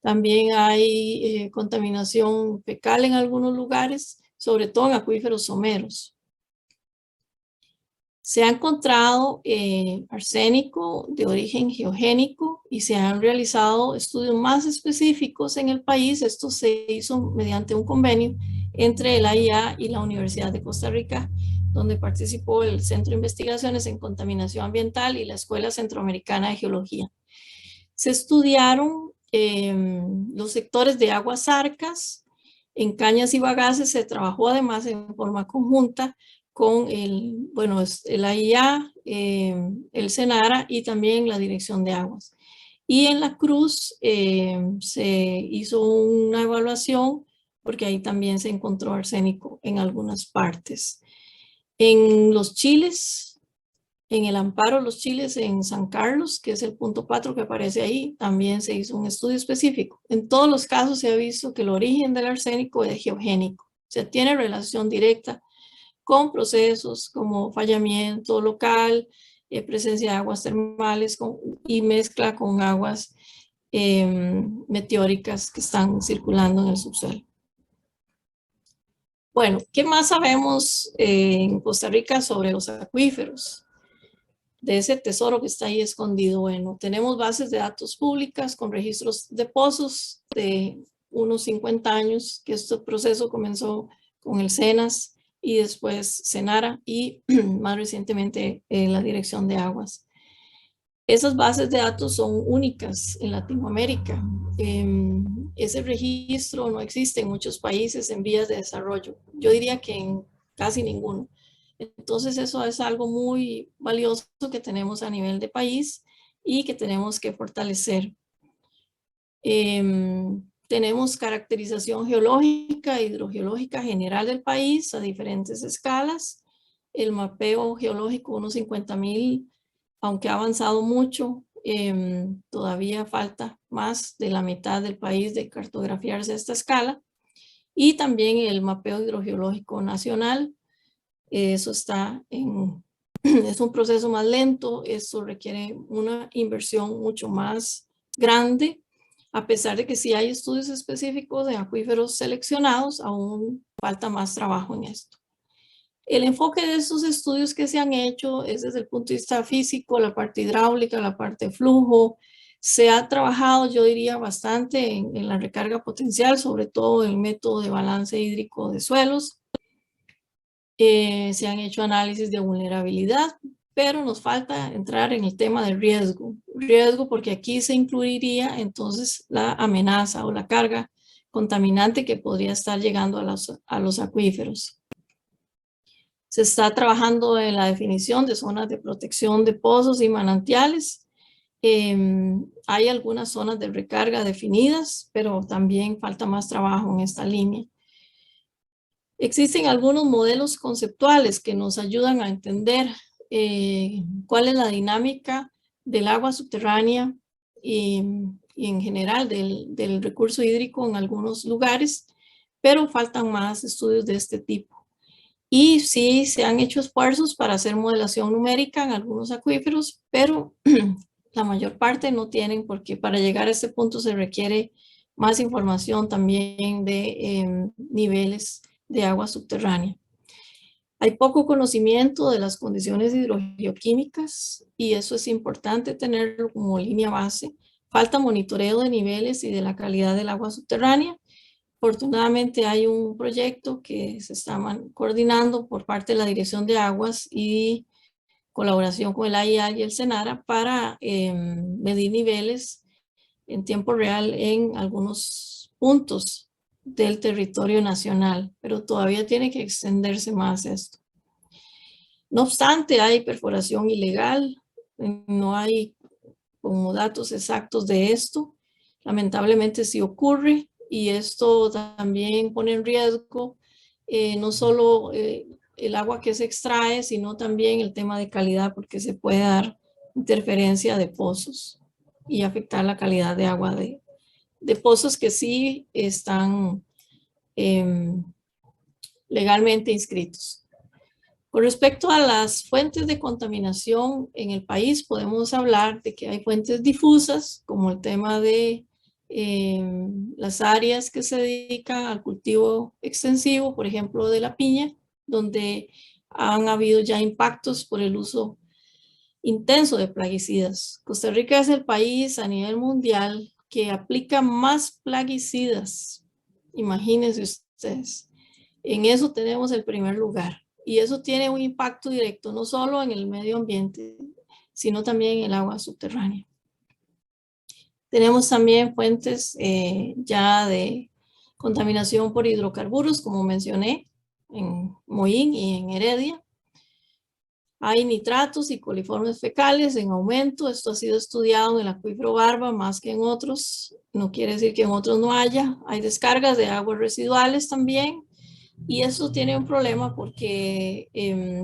También hay contaminación fecal en algunos lugares, sobre todo en acuíferos someros. Se ha encontrado arsénico de origen geogénico y se han realizado estudios más específicos en el país. Esto se hizo mediante un convenio entre el AIA y la Universidad de Costa Rica, donde participó el Centro de Investigaciones en Contaminación Ambiental y la Escuela Centroamericana de Geología. Se estudiaron los sectores de aguas arcas. En Cañas y Bagaces se trabajó además en forma conjunta con el AIA, el Senara y también la Dirección de Aguas. Y en La Cruz se hizo una evaluación porque ahí también se encontró arsénico en algunas partes. En Los Chiles, en el Amparo Los Chiles, en San Carlos, que es el punto 4 que aparece ahí, también se hizo un estudio específico. En todos los casos se ha visto que el origen del arsénico es geogénico, o sea, tiene relación directa con procesos como fallamiento local, presencia de aguas termales y mezcla con aguas meteóricas que están circulando en el subsuelo. Bueno, ¿qué más sabemos en Costa Rica sobre los acuíferos? De ese tesoro que está ahí escondido. Bueno, tenemos bases de datos públicas con registros de pozos de unos 50 años, que este proceso comenzó con el SENAS y después SENARA y más recientemente la Dirección de Aguas. Esas bases de datos son únicas en Latinoamérica. Ese registro no existe en muchos países en vías de desarrollo. Yo diría que en casi ninguno. Entonces eso es algo muy valioso que tenemos a nivel de país y que tenemos que fortalecer. Tenemos caracterización geológica e hidrogeológica general del país a diferentes escalas. El mapeo geológico, unos 50,000, aunque ha avanzado mucho, todavía falta más de la mitad del país de cartografiarse a esta escala. Y también el mapeo hidrogeológico nacional. Eso está es un proceso más lento, esto requiere una inversión mucho más grande, a pesar de que sí hay estudios específicos de acuíferos seleccionados, aún falta más trabajo en esto. El enfoque de estos estudios que se han hecho es desde el punto de vista físico, la parte hidráulica, la parte de flujo. Se ha trabajado, yo diría, bastante en la recarga potencial, sobre todo el método de balance hídrico de suelos. Se han hecho análisis de vulnerabilidad, pero nos falta entrar en el tema de riesgo. Riesgo porque aquí se incluiría entonces la amenaza o la carga contaminante que podría estar llegando a los acuíferos. Se está trabajando en la definición de zonas de protección de pozos y manantiales. Hay algunas zonas de recarga definidas, pero también falta más trabajo en esta línea. Existen algunos modelos conceptuales que nos ayudan a entender cuál es la dinámica del agua subterránea y en general del recurso hídrico en algunos lugares, pero faltan más estudios de este tipo. Y sí se han hecho esfuerzos para hacer modelación numérica en algunos acuíferos, pero la mayor parte no tienen, porque para llegar a este punto se requiere más información también de niveles de agua subterránea. Hay poco conocimiento de las condiciones hidrogeoquímicas y eso es importante tenerlo como línea base. Falta monitoreo de niveles y de la calidad del agua subterránea. Afortunadamente hay un proyecto que se está coordinando por parte de la Dirección de Aguas y colaboración con el AIA y el SENARA para medir niveles en tiempo real en algunos puntos del territorio nacional, pero todavía tiene que extenderse más esto. No obstante, hay perforación ilegal, no hay como datos exactos de esto. Lamentablemente sí ocurre y esto también pone en riesgo no solo el agua que se extrae, sino también el tema de calidad, porque se puede dar interferencia de pozos y afectar la calidad de agua de pozos que sí están legalmente inscritos. Con respecto a las fuentes de contaminación en el país, podemos hablar de que hay fuentes difusas, como el tema de las áreas que se dedican al cultivo extensivo, por ejemplo, de la piña, donde han habido ya impactos por el uso intenso de plaguicidas. Costa Rica es el país a nivel mundial que aplica más plaguicidas. Imagínense ustedes. En eso tenemos el primer lugar. Y eso tiene un impacto directo, no solo en el medio ambiente, sino también en el agua subterránea. Tenemos también fuentes ya de contaminación por hidrocarburos, como mencioné, en Moín y en Heredia. Hay nitratos y coliformes fecales en aumento. Esto ha sido estudiado en el acuífero Barba más que en otros. No quiere decir que en otros no haya. Hay descargas de aguas residuales también. Y eso tiene un problema porque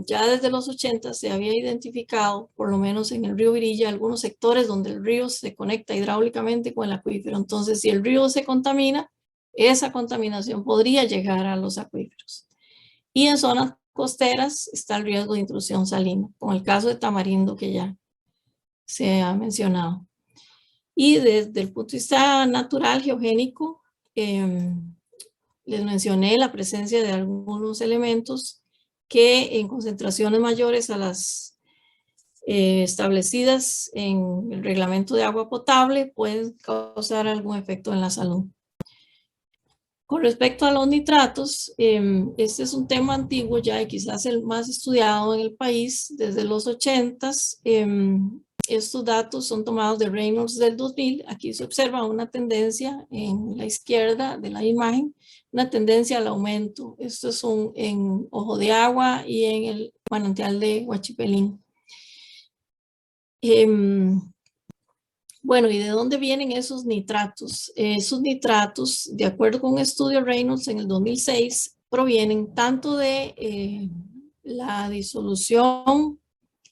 ya desde los 80 se había identificado, por lo menos en el río Virilla, algunos sectores donde el río se conecta hidráulicamente con el acuífero. Entonces, si el río se contamina, esa contaminación podría llegar a los acuíferos. Y en zonas costeras está el riesgo de intrusión salina, como el caso de Tamarindo que ya se ha mencionado. Y desde el punto de vista natural, geogénico, les mencioné la presencia de algunos elementos que en concentraciones mayores a las establecidas en el reglamento de agua potable pueden causar algún efecto en la salud. Con respecto a los nitratos, este es un tema antiguo ya y quizás el más estudiado en el país desde los 80s. Estos datos son tomados de Reynolds del 2000. Aquí se observa una tendencia en la izquierda de la imagen, una tendencia al aumento. Esto es en Ojo de Agua y en el manantial de Huachipelín. Bueno, ¿y de dónde vienen esos nitratos? Esos nitratos, de acuerdo con un estudio Reynolds en el 2006, provienen tanto de la disolución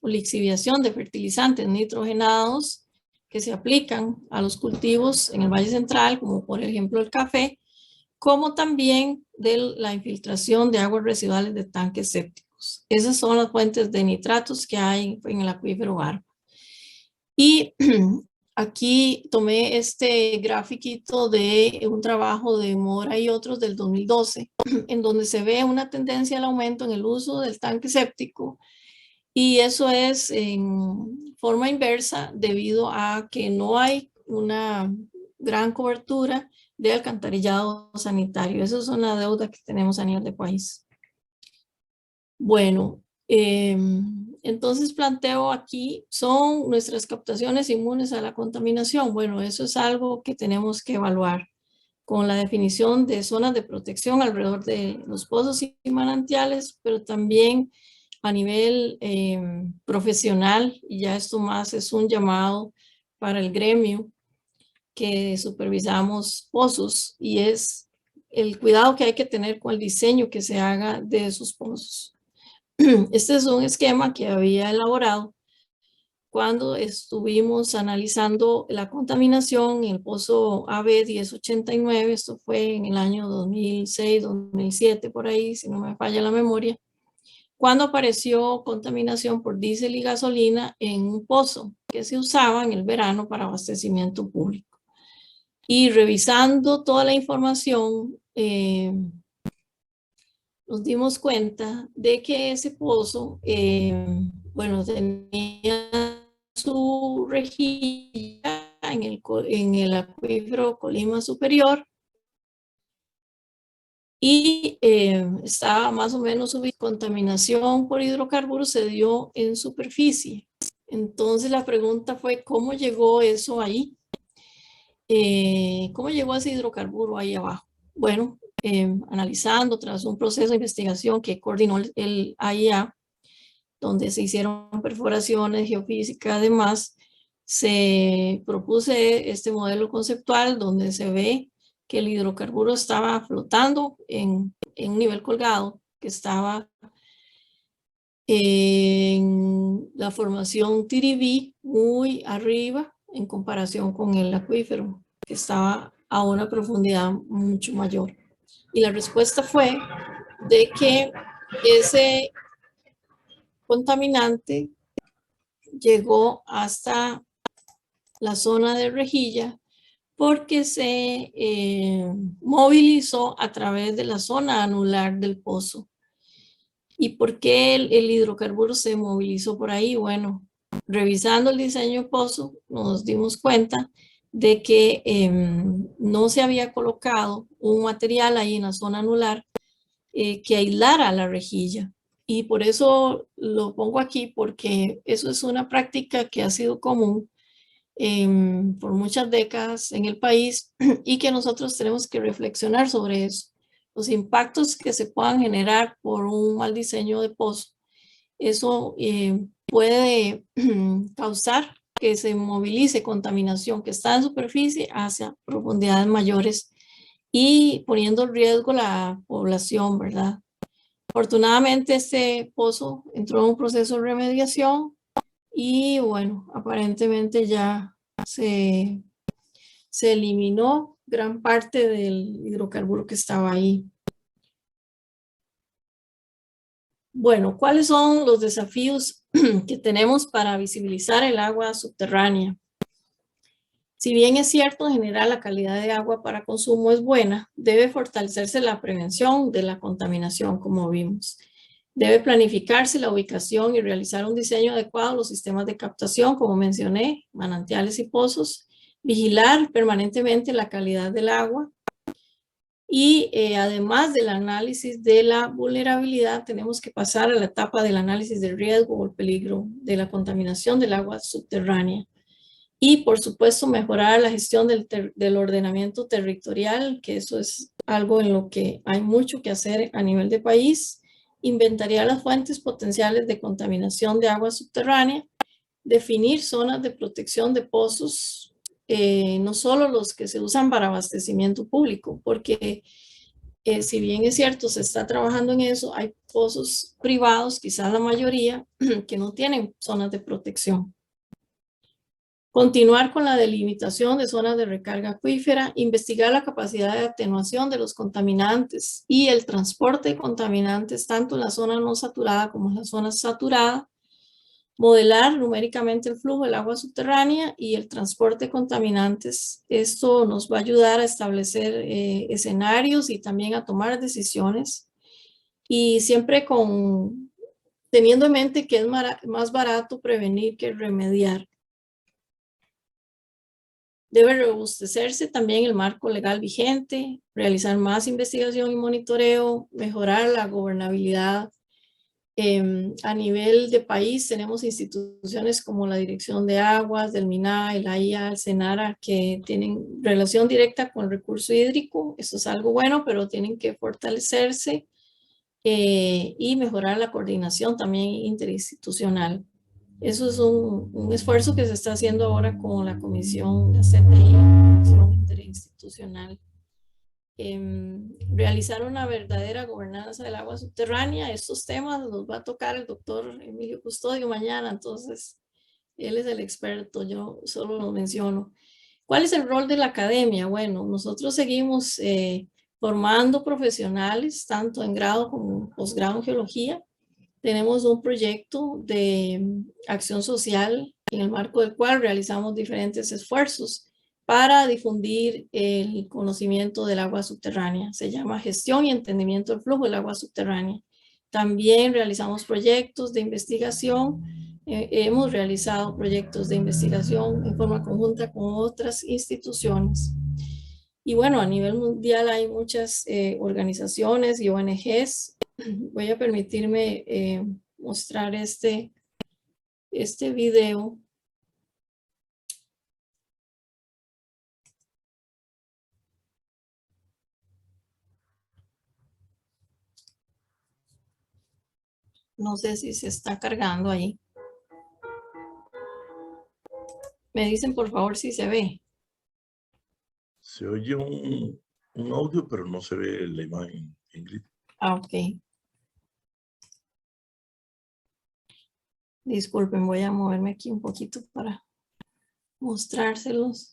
o lixiviación de fertilizantes nitrogenados que se aplican a los cultivos en el Valle Central, como por ejemplo el café, como también de la infiltración de aguas residuales de tanques sépticos. Esas son las fuentes de nitratos que hay en el acuífero Barba. Y aquí tomé este grafiquito de un trabajo de Mora y otros del 2012, en donde se ve una tendencia al aumento en el uso del tanque séptico, y eso es en forma inversa debido a que no hay una gran cobertura de alcantarillado sanitario. Eso es una deuda que tenemos a nivel de país. Bueno, entonces planteo aquí, ¿son nuestras captaciones inmunes a la contaminación? Bueno, eso es algo que tenemos que evaluar con la definición de zonas de protección alrededor de los pozos y manantiales, pero también a nivel profesional, y ya esto más es un llamado para el gremio que supervisamos pozos, y es el cuidado que hay que tener con el diseño que se haga de esos pozos. Este es un esquema que había elaborado cuando estuvimos analizando la contaminación en el pozo AB 1089, esto fue en el año 2006, 2007, por ahí, si no me falla la memoria, cuando apareció contaminación por diésel y gasolina en un pozo que se usaba en el verano para abastecimiento público. Y revisando toda la información, nos dimos cuenta de que ese pozo, bueno, tenía su rejilla en el acuífero Colima Superior y estaba más o menos su contaminación por hidrocarburos se dio en superficie. Entonces la pregunta fue, ¿cómo llegó eso ahí? ¿Cómo llegó ese hidrocarburo ahí abajo? Bueno, analizando tras un proceso de investigación que coordinó el AIA, donde se hicieron perforaciones geofísicas, además, se propuse este modelo conceptual donde se ve que el hidrocarburo estaba flotando en un nivel colgado, que estaba en la formación Tiribí muy arriba en comparación con el acuífero, que estaba a una profundidad mucho mayor. Y la respuesta fue de que ese contaminante llegó hasta la zona de rejilla porque se movilizó a través de la zona anular del pozo. ¿Y por qué el hidrocarburo se movilizó por ahí? Bueno, revisando el diseño del pozo, nos dimos cuenta de que no se había colocado un material ahí en la zona anular que aislara la rejilla. Y por eso lo pongo aquí, porque eso es una práctica que ha sido común por muchas décadas en el país y que nosotros tenemos que reflexionar sobre eso, los impactos que se puedan generar por un mal diseño de pozo Eso puede causar que se movilice contaminación que está en superficie hacia profundidades mayores y poniendo en riesgo la población, ¿verdad? Afortunadamente este pozo entró en un proceso de remediación y bueno, aparentemente ya se eliminó gran parte del hidrocarburo que estaba ahí. Bueno, ¿cuáles son los desafíos que tenemos para visibilizar el agua subterránea? Si bien es cierto, en general la calidad de agua para consumo es buena, debe fortalecerse la prevención de la contaminación, como vimos. Debe planificarse la ubicación y realizar un diseño adecuado de los sistemas de captación, como mencioné, manantiales y pozos, vigilar permanentemente la calidad del agua y además del análisis de la vulnerabilidad, tenemos que pasar a la etapa del análisis del riesgo o el peligro de la contaminación del agua subterránea. Y por supuesto mejorar la gestión del ordenamiento territorial, que eso es algo en lo que hay mucho que hacer a nivel de país. Inventariar las fuentes potenciales de contaminación de agua subterránea, definir zonas de protección de pozos, no solo los que se usan para abastecimiento público, porque si bien es cierto, se está trabajando en eso, hay pozos privados, quizás la mayoría, que no tienen zonas de protección. Continuar con la delimitación de zonas de recarga acuífera, investigar la capacidad de atenuación de los contaminantes y el transporte de contaminantes tanto en la zona no saturada como en la zona saturada, modelar numéricamente el flujo del agua subterránea y el transporte de contaminantes. Esto nos va a ayudar a establecer escenarios y también a tomar decisiones y siempre teniendo en mente que es más barato prevenir que remediar. Debe robustecerse también el marco legal vigente, realizar más investigación y monitoreo, mejorar la gobernabilidad. A nivel de país tenemos instituciones como la Dirección de Aguas, del MINA, el AIA, el SENARA, que tienen relación directa con el recurso hídrico. Eso es algo bueno, pero tienen que fortalecerse y mejorar la coordinación también interinstitucional. Eso es un esfuerzo que se está haciendo ahora con la Comisión, la CTI, la Comisión Interinstitucional. Realizar una verdadera gobernanza del agua subterránea. Estos temas los va a tocar el doctor Emilio Custodio mañana, entonces él es el experto, yo solo lo menciono. ¿Cuál es el rol de la academia? Bueno, nosotros seguimos formando profesionales, tanto en grado como posgrado en geología. Tenemos un proyecto de acción social en el marco del cual realizamos diferentes esfuerzos para difundir el conocimiento del agua subterránea. Se llama Gestión y Entendimiento del Flujo del Agua Subterránea. También realizamos proyectos de investigación. Hemos realizado proyectos de investigación en forma conjunta con otras instituciones. Y bueno, a nivel mundial hay muchas organizaciones y ONGs. Voy a permitirme mostrar este video. No sé si se está cargando ahí. Me dicen por favor si se ve. Se oye un audio, pero no se ve la imagen, Ingrid. Ah, ok. Disculpen, voy a moverme aquí un poquito para mostrárselos.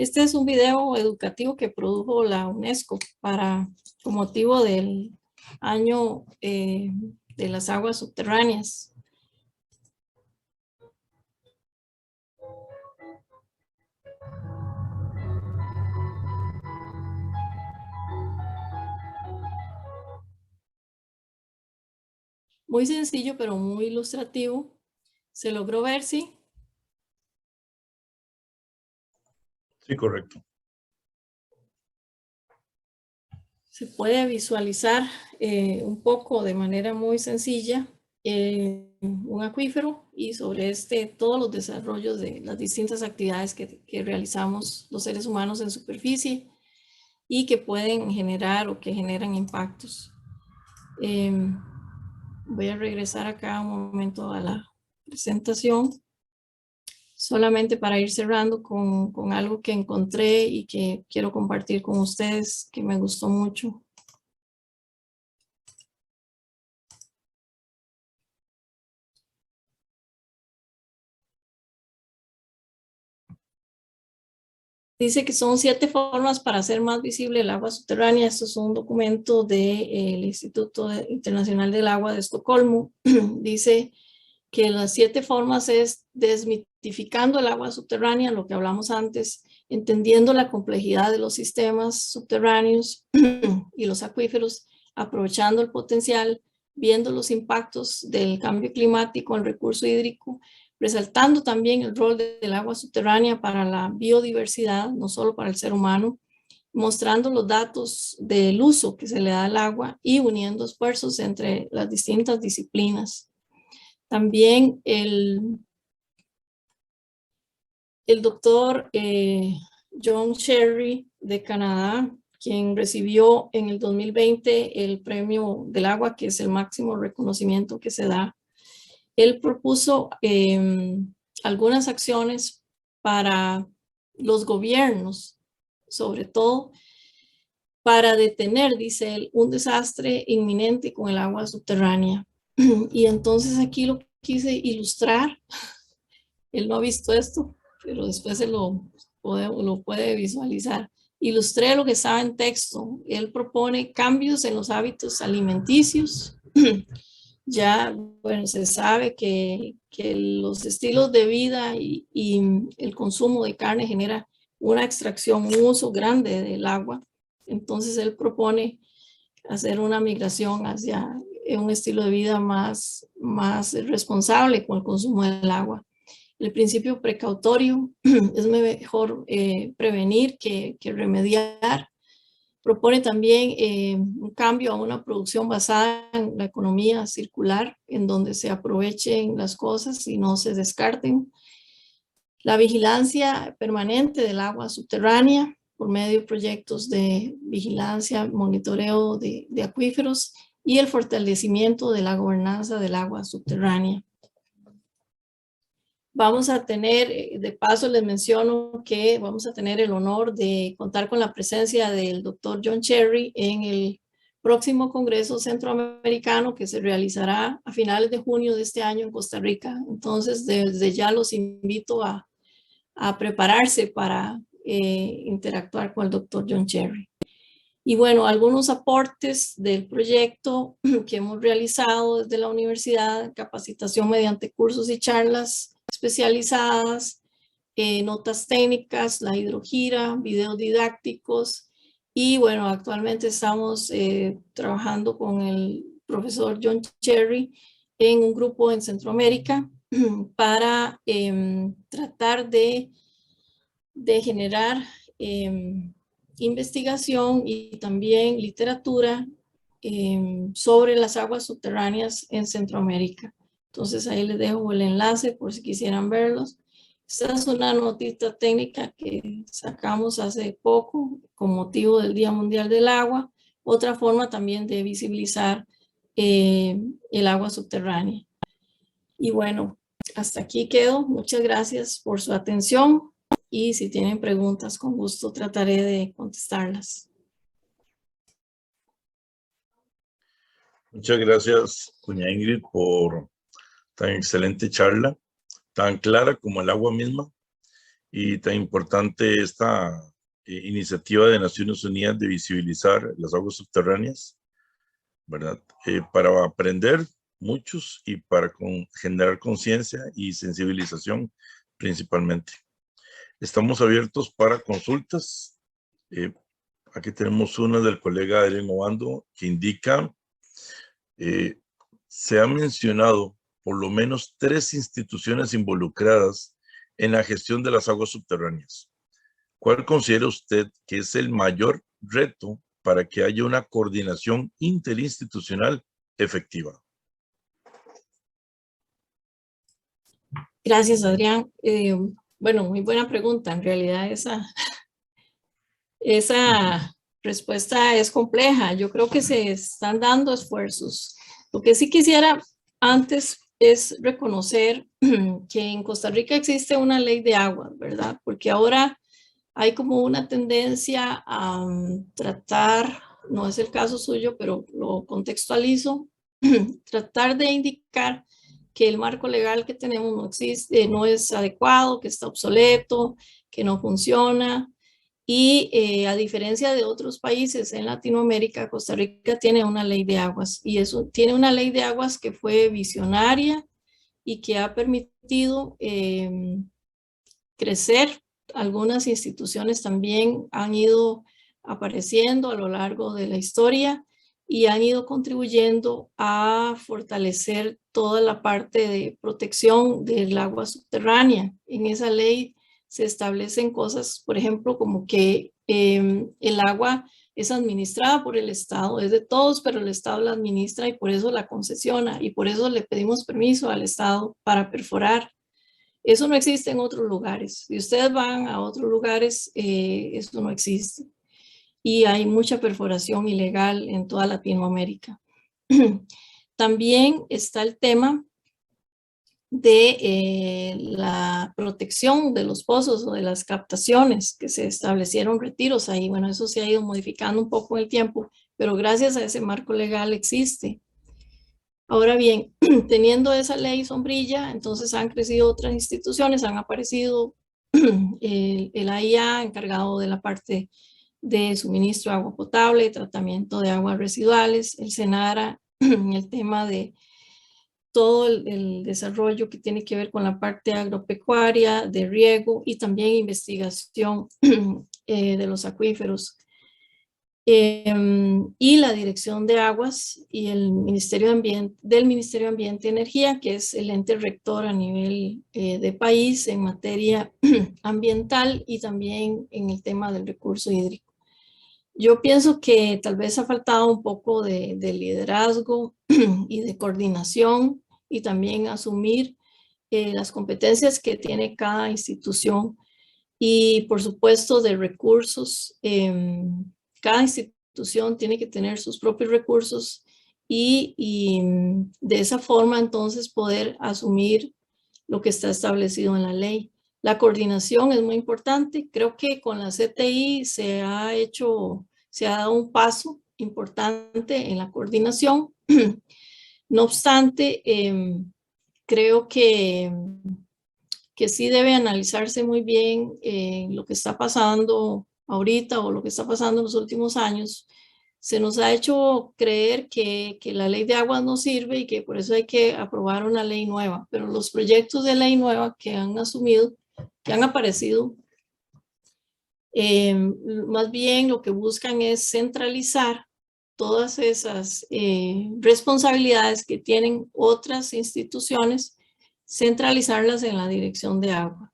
Este es un video educativo que produjo la UNESCO con motivo del año de las aguas subterráneas. Muy sencillo, pero muy ilustrativo. ¿Se logró ver, sí? Sí, correcto. Se puede visualizar un poco de manera muy sencilla un acuífero y sobre todos los desarrollos de las distintas actividades que realizamos los seres humanos en superficie y que pueden generar o que generan impactos. Voy a regresar acá un momento a la presentación, solamente para ir cerrando con algo que encontré y que quiero compartir con ustedes, que me gustó mucho. Dice que son 7 formas para hacer más visible el agua subterránea. Esto es un documento del Instituto Internacional del Agua de Estocolmo. Dice que las 7 formas es desmitificando el agua subterránea, lo que hablamos antes, entendiendo la complejidad de los sistemas subterráneos y los acuíferos, aprovechando el potencial, viendo los impactos del cambio climático en el recurso hídrico, resaltando también el rol del agua subterránea para la biodiversidad, no solo para el ser humano, mostrando los datos del uso que se le da al agua y uniendo esfuerzos entre las distintas disciplinas. También el doctor John Cherry de Canadá, quien recibió en el 2020 el Premio del Agua, que es el máximo reconocimiento que se da. Él propuso algunas acciones para los gobiernos, sobre todo para detener, dice él, un desastre inminente con el agua subterránea. Y entonces aquí lo quise ilustrar. Él no ha visto esto, pero después lo puede visualizar. Ilustré lo que estaba en texto. Él propone cambios en los hábitos alimenticios. Ya, bueno, se sabe que los estilos de vida y el consumo de carne genera una extracción, un uso grande del agua. Entonces él propone hacer una migración hacia un estilo de vida más responsable con el consumo del agua. El principio precautorio es mejor prevenir que remediar. Propone también un cambio a una producción basada en la economía circular, en donde se aprovechen las cosas y no se descarten. La vigilancia permanente del agua subterránea por medio de proyectos de vigilancia, monitoreo de acuíferos y el fortalecimiento de la gobernanza del agua subterránea. Vamos a tener, de paso les menciono que vamos a tener el honor de contar con la presencia del doctor John Cherry en el próximo Congreso Centroamericano que se realizará a finales de junio de este año en Costa Rica. Entonces, desde ya los invito a prepararse para interactuar con el doctor John Cherry. Y bueno, algunos aportes del proyecto que hemos realizado desde la universidad: capacitación mediante cursos y charlas especializadas, notas técnicas, la hidrogira, videos didácticos. Y bueno, actualmente estamos trabajando con el profesor John Cherry en un grupo en Centroamérica para tratar de generar investigación y también literatura sobre las aguas subterráneas en Centroamérica. Entonces ahí les dejo el enlace por si quisieran verlos. Esta es una notita técnica que sacamos hace poco con motivo del Día Mundial del Agua. Otra forma también de visibilizar el agua subterránea. Y bueno, hasta aquí quedo. Muchas gracias por su atención. Y si tienen preguntas, con gusto trataré de contestarlas. Muchas gracias, doña Ingrid, por tan excelente charla, tan clara como el agua misma. y tan importante esta iniciativa de Naciones Unidas de visibilizar las aguas subterráneas, ¿verdad? Para aprender muchos y para generar conciencia y sensibilización principalmente. Estamos abiertos para consultas. Aquí tenemos una del colega Adrián Obando que indica, se ha mencionado por lo menos 3 instituciones involucradas en la gestión de las aguas subterráneas. ¿Cuál considera usted que es el mayor reto para que haya una coordinación interinstitucional efectiva? Gracias, Adrián. Bueno, muy buena pregunta. En realidad esa respuesta es compleja. Yo creo que se están dando esfuerzos. Lo que sí quisiera antes es reconocer que en Costa Rica existe una ley de aguas, ¿verdad? Porque ahora hay como una tendencia a tratar, no es el caso suyo, pero lo contextualizo, tratar de indicar que el marco legal que tenemos no existe, no es adecuado, que está obsoleto, que no funciona. Y a diferencia de otros países en Latinoamérica, Costa Rica tiene una ley de aguas y eso tiene una ley de aguas que fue visionaria y que ha permitido crecer. Algunas instituciones también han ido apareciendo a lo largo de la historia y han ido contribuyendo a fortalecer toda la parte de protección del agua subterránea. En esa ley se establecen cosas, por ejemplo, como que el agua es administrada por el Estado, es de todos, pero el Estado la administra y por eso la concesiona y por eso le pedimos permiso al Estado para perforar. Eso no existe en otros lugares. Si ustedes van a otros lugares, eso no existe. Y hay mucha perforación ilegal en toda Latinoamérica. También está el tema de la protección de los pozos o de las captaciones, que se establecieron retiros ahí. Bueno, eso se ha ido modificando un poco en el tiempo, pero gracias a ese marco legal existe. Ahora bien, teniendo esa ley sombrilla, entonces han crecido otras instituciones, han aparecido el AIA encargado de la parte de suministro de agua potable, tratamiento de aguas residuales, el SENARA, el tema de todo el desarrollo que tiene que ver con la parte agropecuaria, de riego y también investigación de los acuíferos. Y la Dirección de Aguas y el Ministerio de Ambiente y Energía, que es el ente rector a nivel de país en materia ambiental y también en el tema del recurso hídrico. Yo pienso que tal vez ha faltado un poco de liderazgo y de coordinación y también asumir las competencias que tiene cada institución y por supuesto de recursos. Cada institución tiene que tener sus propios recursos y de esa forma entonces poder asumir lo que está establecido en la ley. La coordinación es muy importante. Creo que con la CTI se ha dado un paso importante en la coordinación. No obstante, creo que sí debe analizarse muy bien lo que está pasando ahorita o lo que está pasando en los últimos años. Se nos ha hecho creer que la ley de aguas no sirve y que por eso hay que aprobar una ley nueva, pero los proyectos de ley nueva que han aparecido, más bien lo que buscan es centralizar todas esas responsabilidades que tienen otras instituciones, centralizarlas en la Dirección de Agua.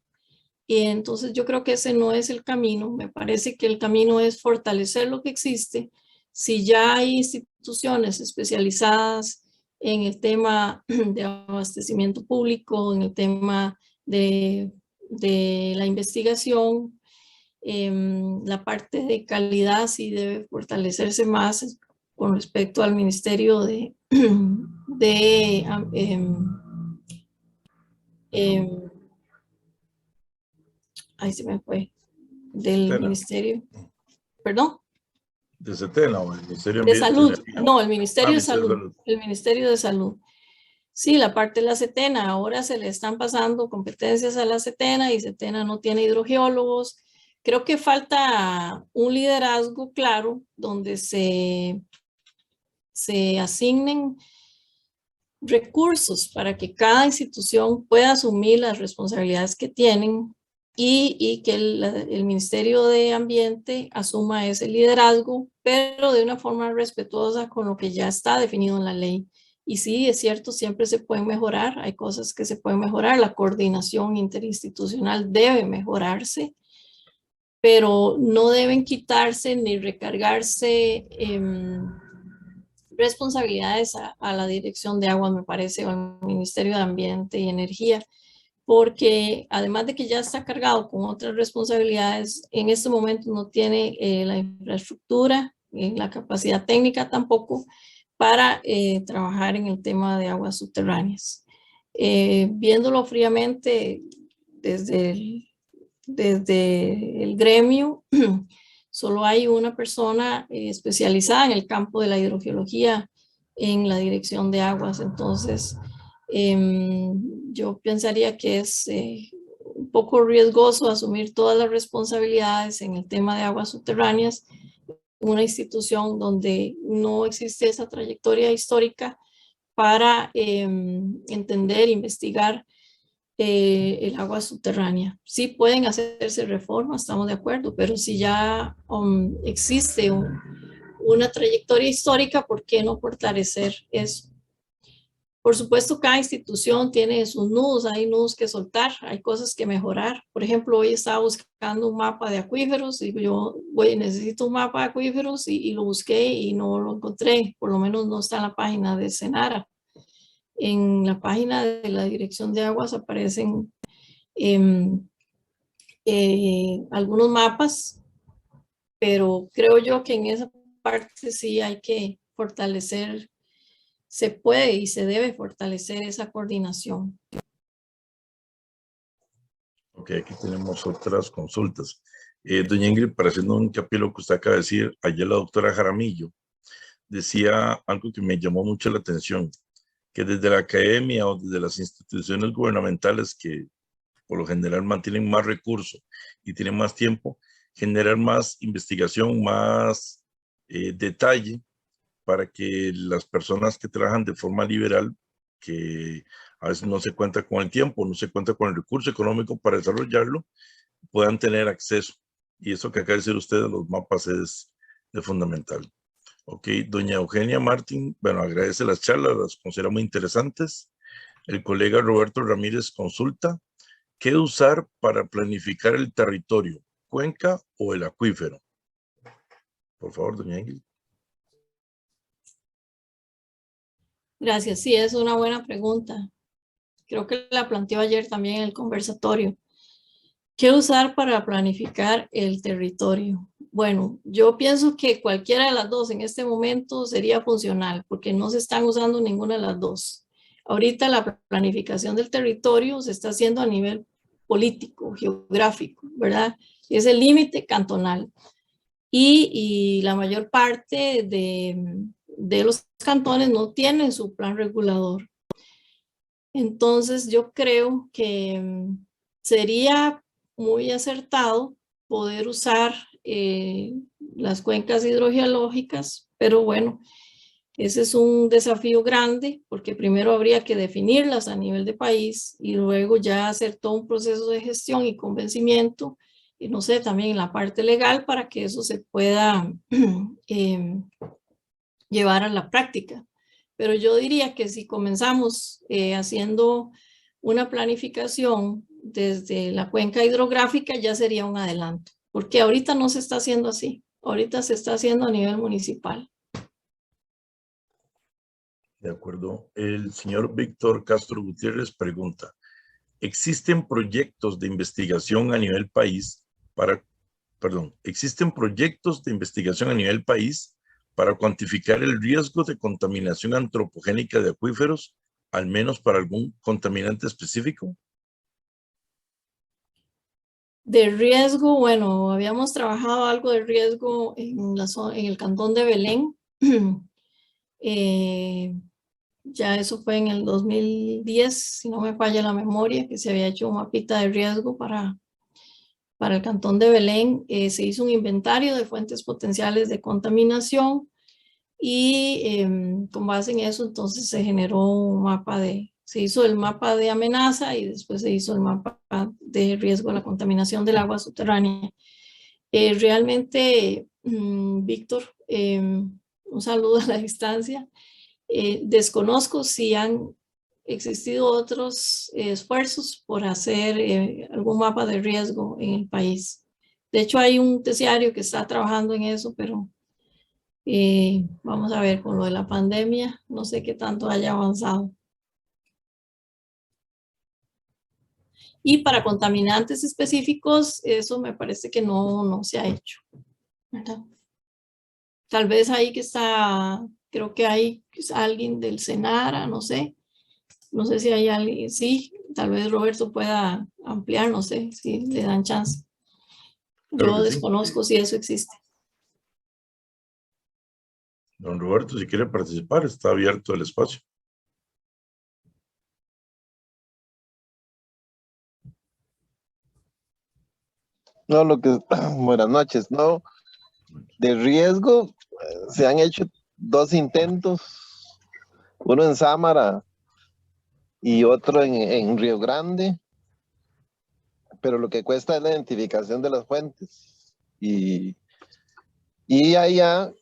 Y entonces yo creo que ese no es el camino. Me parece que el camino es fortalecer lo que existe. Si ya hay instituciones especializadas en el tema de abastecimiento público, en el tema de la investigación, la parte de calidad sí debe fortalecerse más con respecto al Ministerio ahí se me fue, del Ministerio, perdón. De CETENA o el Ministerio de Salud, no, el Ministerio de Salud. Ministerio de Salud. Sí, la parte de la Setena, ahora se le están pasando competencias a la Setena y Setena no tiene hidrogeólogos. Creo que falta un liderazgo claro donde se asignen recursos para que cada institución pueda asumir las responsabilidades que tienen y que el Ministerio de Ambiente asuma ese liderazgo, pero de una forma respetuosa con lo que ya está definido en la ley. Y sí, es cierto, siempre se pueden mejorar, hay cosas que se pueden mejorar, la coordinación interinstitucional debe mejorarse, pero no deben quitarse ni recargarse responsabilidades a la Dirección de Aguas, me parece, o al Ministerio de Ambiente y Energía, porque además de que ya está cargado con otras responsabilidades, en este momento no tiene la infraestructura, la capacidad técnica tampoco, para trabajar en el tema de aguas subterráneas. Viéndolo fríamente desde el gremio, solo hay una persona especializada en el campo de la hidrogeología en la dirección de aguas. Entonces, yo pensaría que es un poco riesgoso asumir todas las responsabilidades en el tema de aguas subterráneas, una institución donde no existe esa trayectoria histórica para entender, investigar el agua subterránea. Sí pueden hacerse reformas, estamos de acuerdo, pero si ya existe una trayectoria histórica, ¿por qué no fortalecer eso? Por supuesto, cada institución tiene sus nudos, hay nudos que soltar, hay cosas que mejorar. Por ejemplo, hoy estaba buscando un mapa de acuíferos y necesito un mapa de acuíferos y lo busqué y no lo encontré, por lo menos no está en la página de Senara. En la página de la Dirección de Aguas aparecen algunos mapas, pero creo yo que en esa parte sí hay que fortalecer, se puede y se debe fortalecer esa coordinación. Ok, aquí tenemos otras consultas. Doña Ingrid, para hacer un hincapié lo que usted acaba de decir, ayer la doctora Jaramillo decía algo que me llamó mucho la atención, que desde la academia o desde las instituciones gubernamentales que por lo general mantienen más recursos y tienen más tiempo, generar más investigación, más detalle para que las personas que trabajan de forma liberal, que a veces no se cuenta con el tiempo, no se cuenta con el recurso económico para desarrollarlo, puedan tener acceso. Y eso que acaba de decir usted de los mapas es fundamental. Ok, doña Eugenia Martín, bueno, agradece las charlas, las considera muy interesantes. El colega Roberto Ramírez consulta, ¿qué usar para planificar el territorio? ¿Cuenca o el acuífero? Por favor, doña Ingrid. Gracias, sí, es una buena pregunta. Creo que la planteó ayer también en el conversatorio. ¿Qué usar para planificar el territorio? Bueno, yo pienso que cualquiera de las dos en este momento sería funcional porque no se están usando ninguna de las dos. Ahorita la planificación del territorio se está haciendo a nivel político, geográfico, ¿verdad? Es el límite cantonal. Y la mayor parte de los cantones no tienen su plan regulador. Entonces yo creo que sería muy acertado poder usar las cuencas hidrogeológicas, pero bueno, ese es un desafío grande porque primero habría que definirlas a nivel de país y luego ya hacer todo un proceso de gestión y convencimiento, y no sé, también en la parte legal para que eso se pueda llevar a la práctica. Pero yo diría que si comenzamos haciendo una planificación desde la cuenca hidrográfica ya sería un adelanto, porque ahorita no se está haciendo así, ahorita se está haciendo a nivel municipal. De acuerdo. El señor Víctor Castro Gutiérrez pregunta, ¿existen proyectos de investigación a nivel país ¿existen proyectos de investigación a nivel país para cuantificar el riesgo de contaminación antropogénica de acuíferos, al menos para algún contaminante específico? De riesgo, bueno, habíamos trabajado algo de riesgo en el cantón de Belén. ya eso fue en el 2010, si no me falla la memoria, que se había hecho un mapita de riesgo para el Cantón de Belén. Se hizo un inventario de fuentes potenciales de contaminación y con base en eso entonces se generó un mapa se hizo el mapa de amenaza y después se hizo el mapa de riesgo de la contaminación del agua subterránea. Realmente, Víctor, un saludo a la distancia. Desconozco si han existido otros esfuerzos por hacer algún mapa de riesgo en el país. De hecho, hay un terciario que está trabajando en eso, pero vamos a ver, con lo de la pandemia, no sé qué tanto haya avanzado. Y para contaminantes específicos, eso me parece que no se ha hecho, ¿verdad? Tal vez ahí que está, creo que hay alguien del Senara, no sé si hay alguien, sí, tal vez Roberto pueda ampliar, no sé si le dan chance. Claro Yo que sí. desconozco si eso existe. Don Roberto, si quiere participar, está abierto el espacio. No, buenas noches, no, de riesgo se han hecho 2 intentos, uno en Sámara y otro en Río Grande, pero lo que cuesta es la identificación de las fuentes. Y allá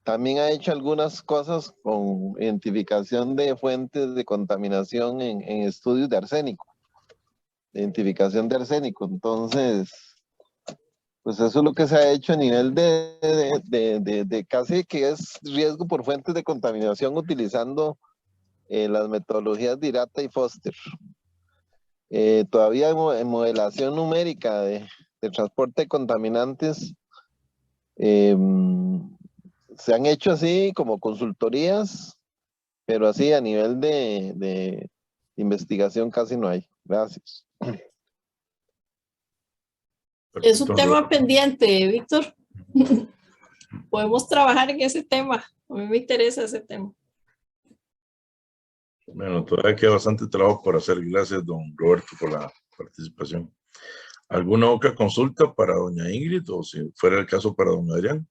también ha hecho algunas cosas con identificación de fuentes de contaminación en estudios de arsénico, identificación de arsénico. Entonces, pues eso es lo que se ha hecho a nivel de casi que es riesgo por fuentes de contaminación utilizando las metodologías de IRATA y Foster. Todavía en modelación numérica de transporte de contaminantes se han hecho así como consultorías, pero así a nivel de investigación casi no hay. Gracias. Es un Perfecto, tema Roberto. pendiente, Víctor. Podemos trabajar en ese tema. A mí me interesa ese tema. Bueno, todavía queda bastante trabajo por hacer. Gracias, don Roberto, por la participación. ¿Alguna otra consulta para doña Ingrid o si fuera el caso para don Adrián?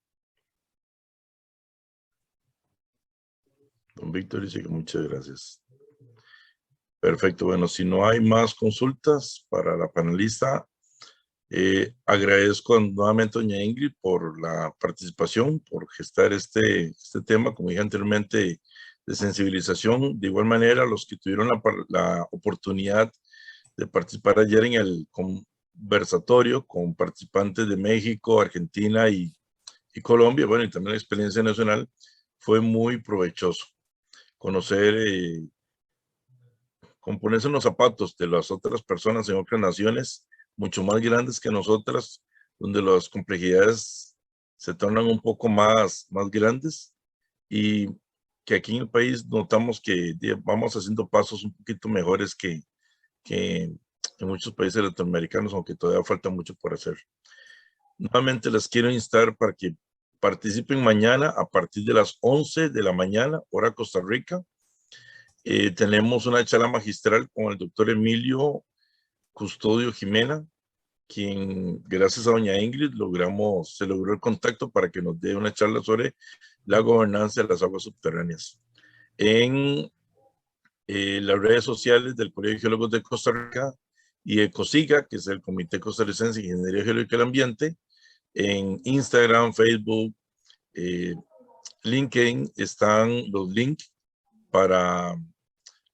Don Víctor dice que muchas gracias. Perfecto, bueno, si no hay más consultas para la panelista, agradezco nuevamente a doña Ingrid por la participación, por gestar este tema, como dije anteriormente, de sensibilización. De igual manera, los que tuvieron la oportunidad de participar ayer en el conversatorio con participantes de México, Argentina y Colombia, bueno, y también la experiencia nacional, fue muy provechoso. Conocer, con ponerse en los zapatos de las otras personas en otras naciones, mucho más grandes que nosotras, donde las complejidades se tornan un poco más grandes y que aquí en el país notamos que vamos haciendo pasos un poquito mejores que en muchos países latinoamericanos, aunque todavía falta mucho por hacer. Nuevamente les quiero instar para que participen mañana a partir de las 11 de la mañana, hora Costa Rica. Tenemos una charla magistral con el doctor Emilio Custodio Jimena, quien gracias a doña Ingrid se logró el contacto para que nos dé una charla sobre la gobernanza de las aguas subterráneas. En las redes sociales del Colegio de Geólogos de Costa Rica y de COSIGA, que es el Comité Costarricense de Ingeniería Geológica del Ambiente, en Instagram, Facebook, LinkedIn, están los links para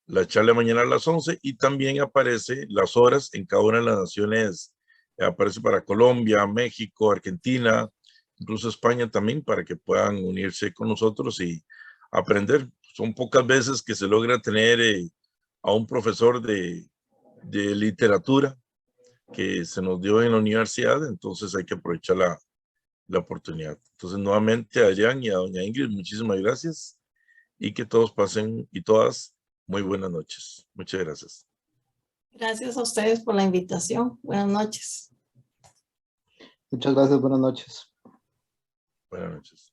la charla de mañana a las 11 y también aparece las horas en cada una de las naciones, aparece para Colombia, México, Argentina, incluso España también, para que puedan unirse con nosotros y aprender. Son pocas veces que se logra tener a un profesor de literatura que se nos dio en la universidad, entonces hay que aprovechar la oportunidad. Entonces, nuevamente a Adrián y a doña Ingrid, muchísimas gracias y que todos pasen y todas muy buenas noches. Muchas gracias. Gracias a ustedes por la invitación. Buenas noches. Muchas gracias, buenas noches. Buenas noches.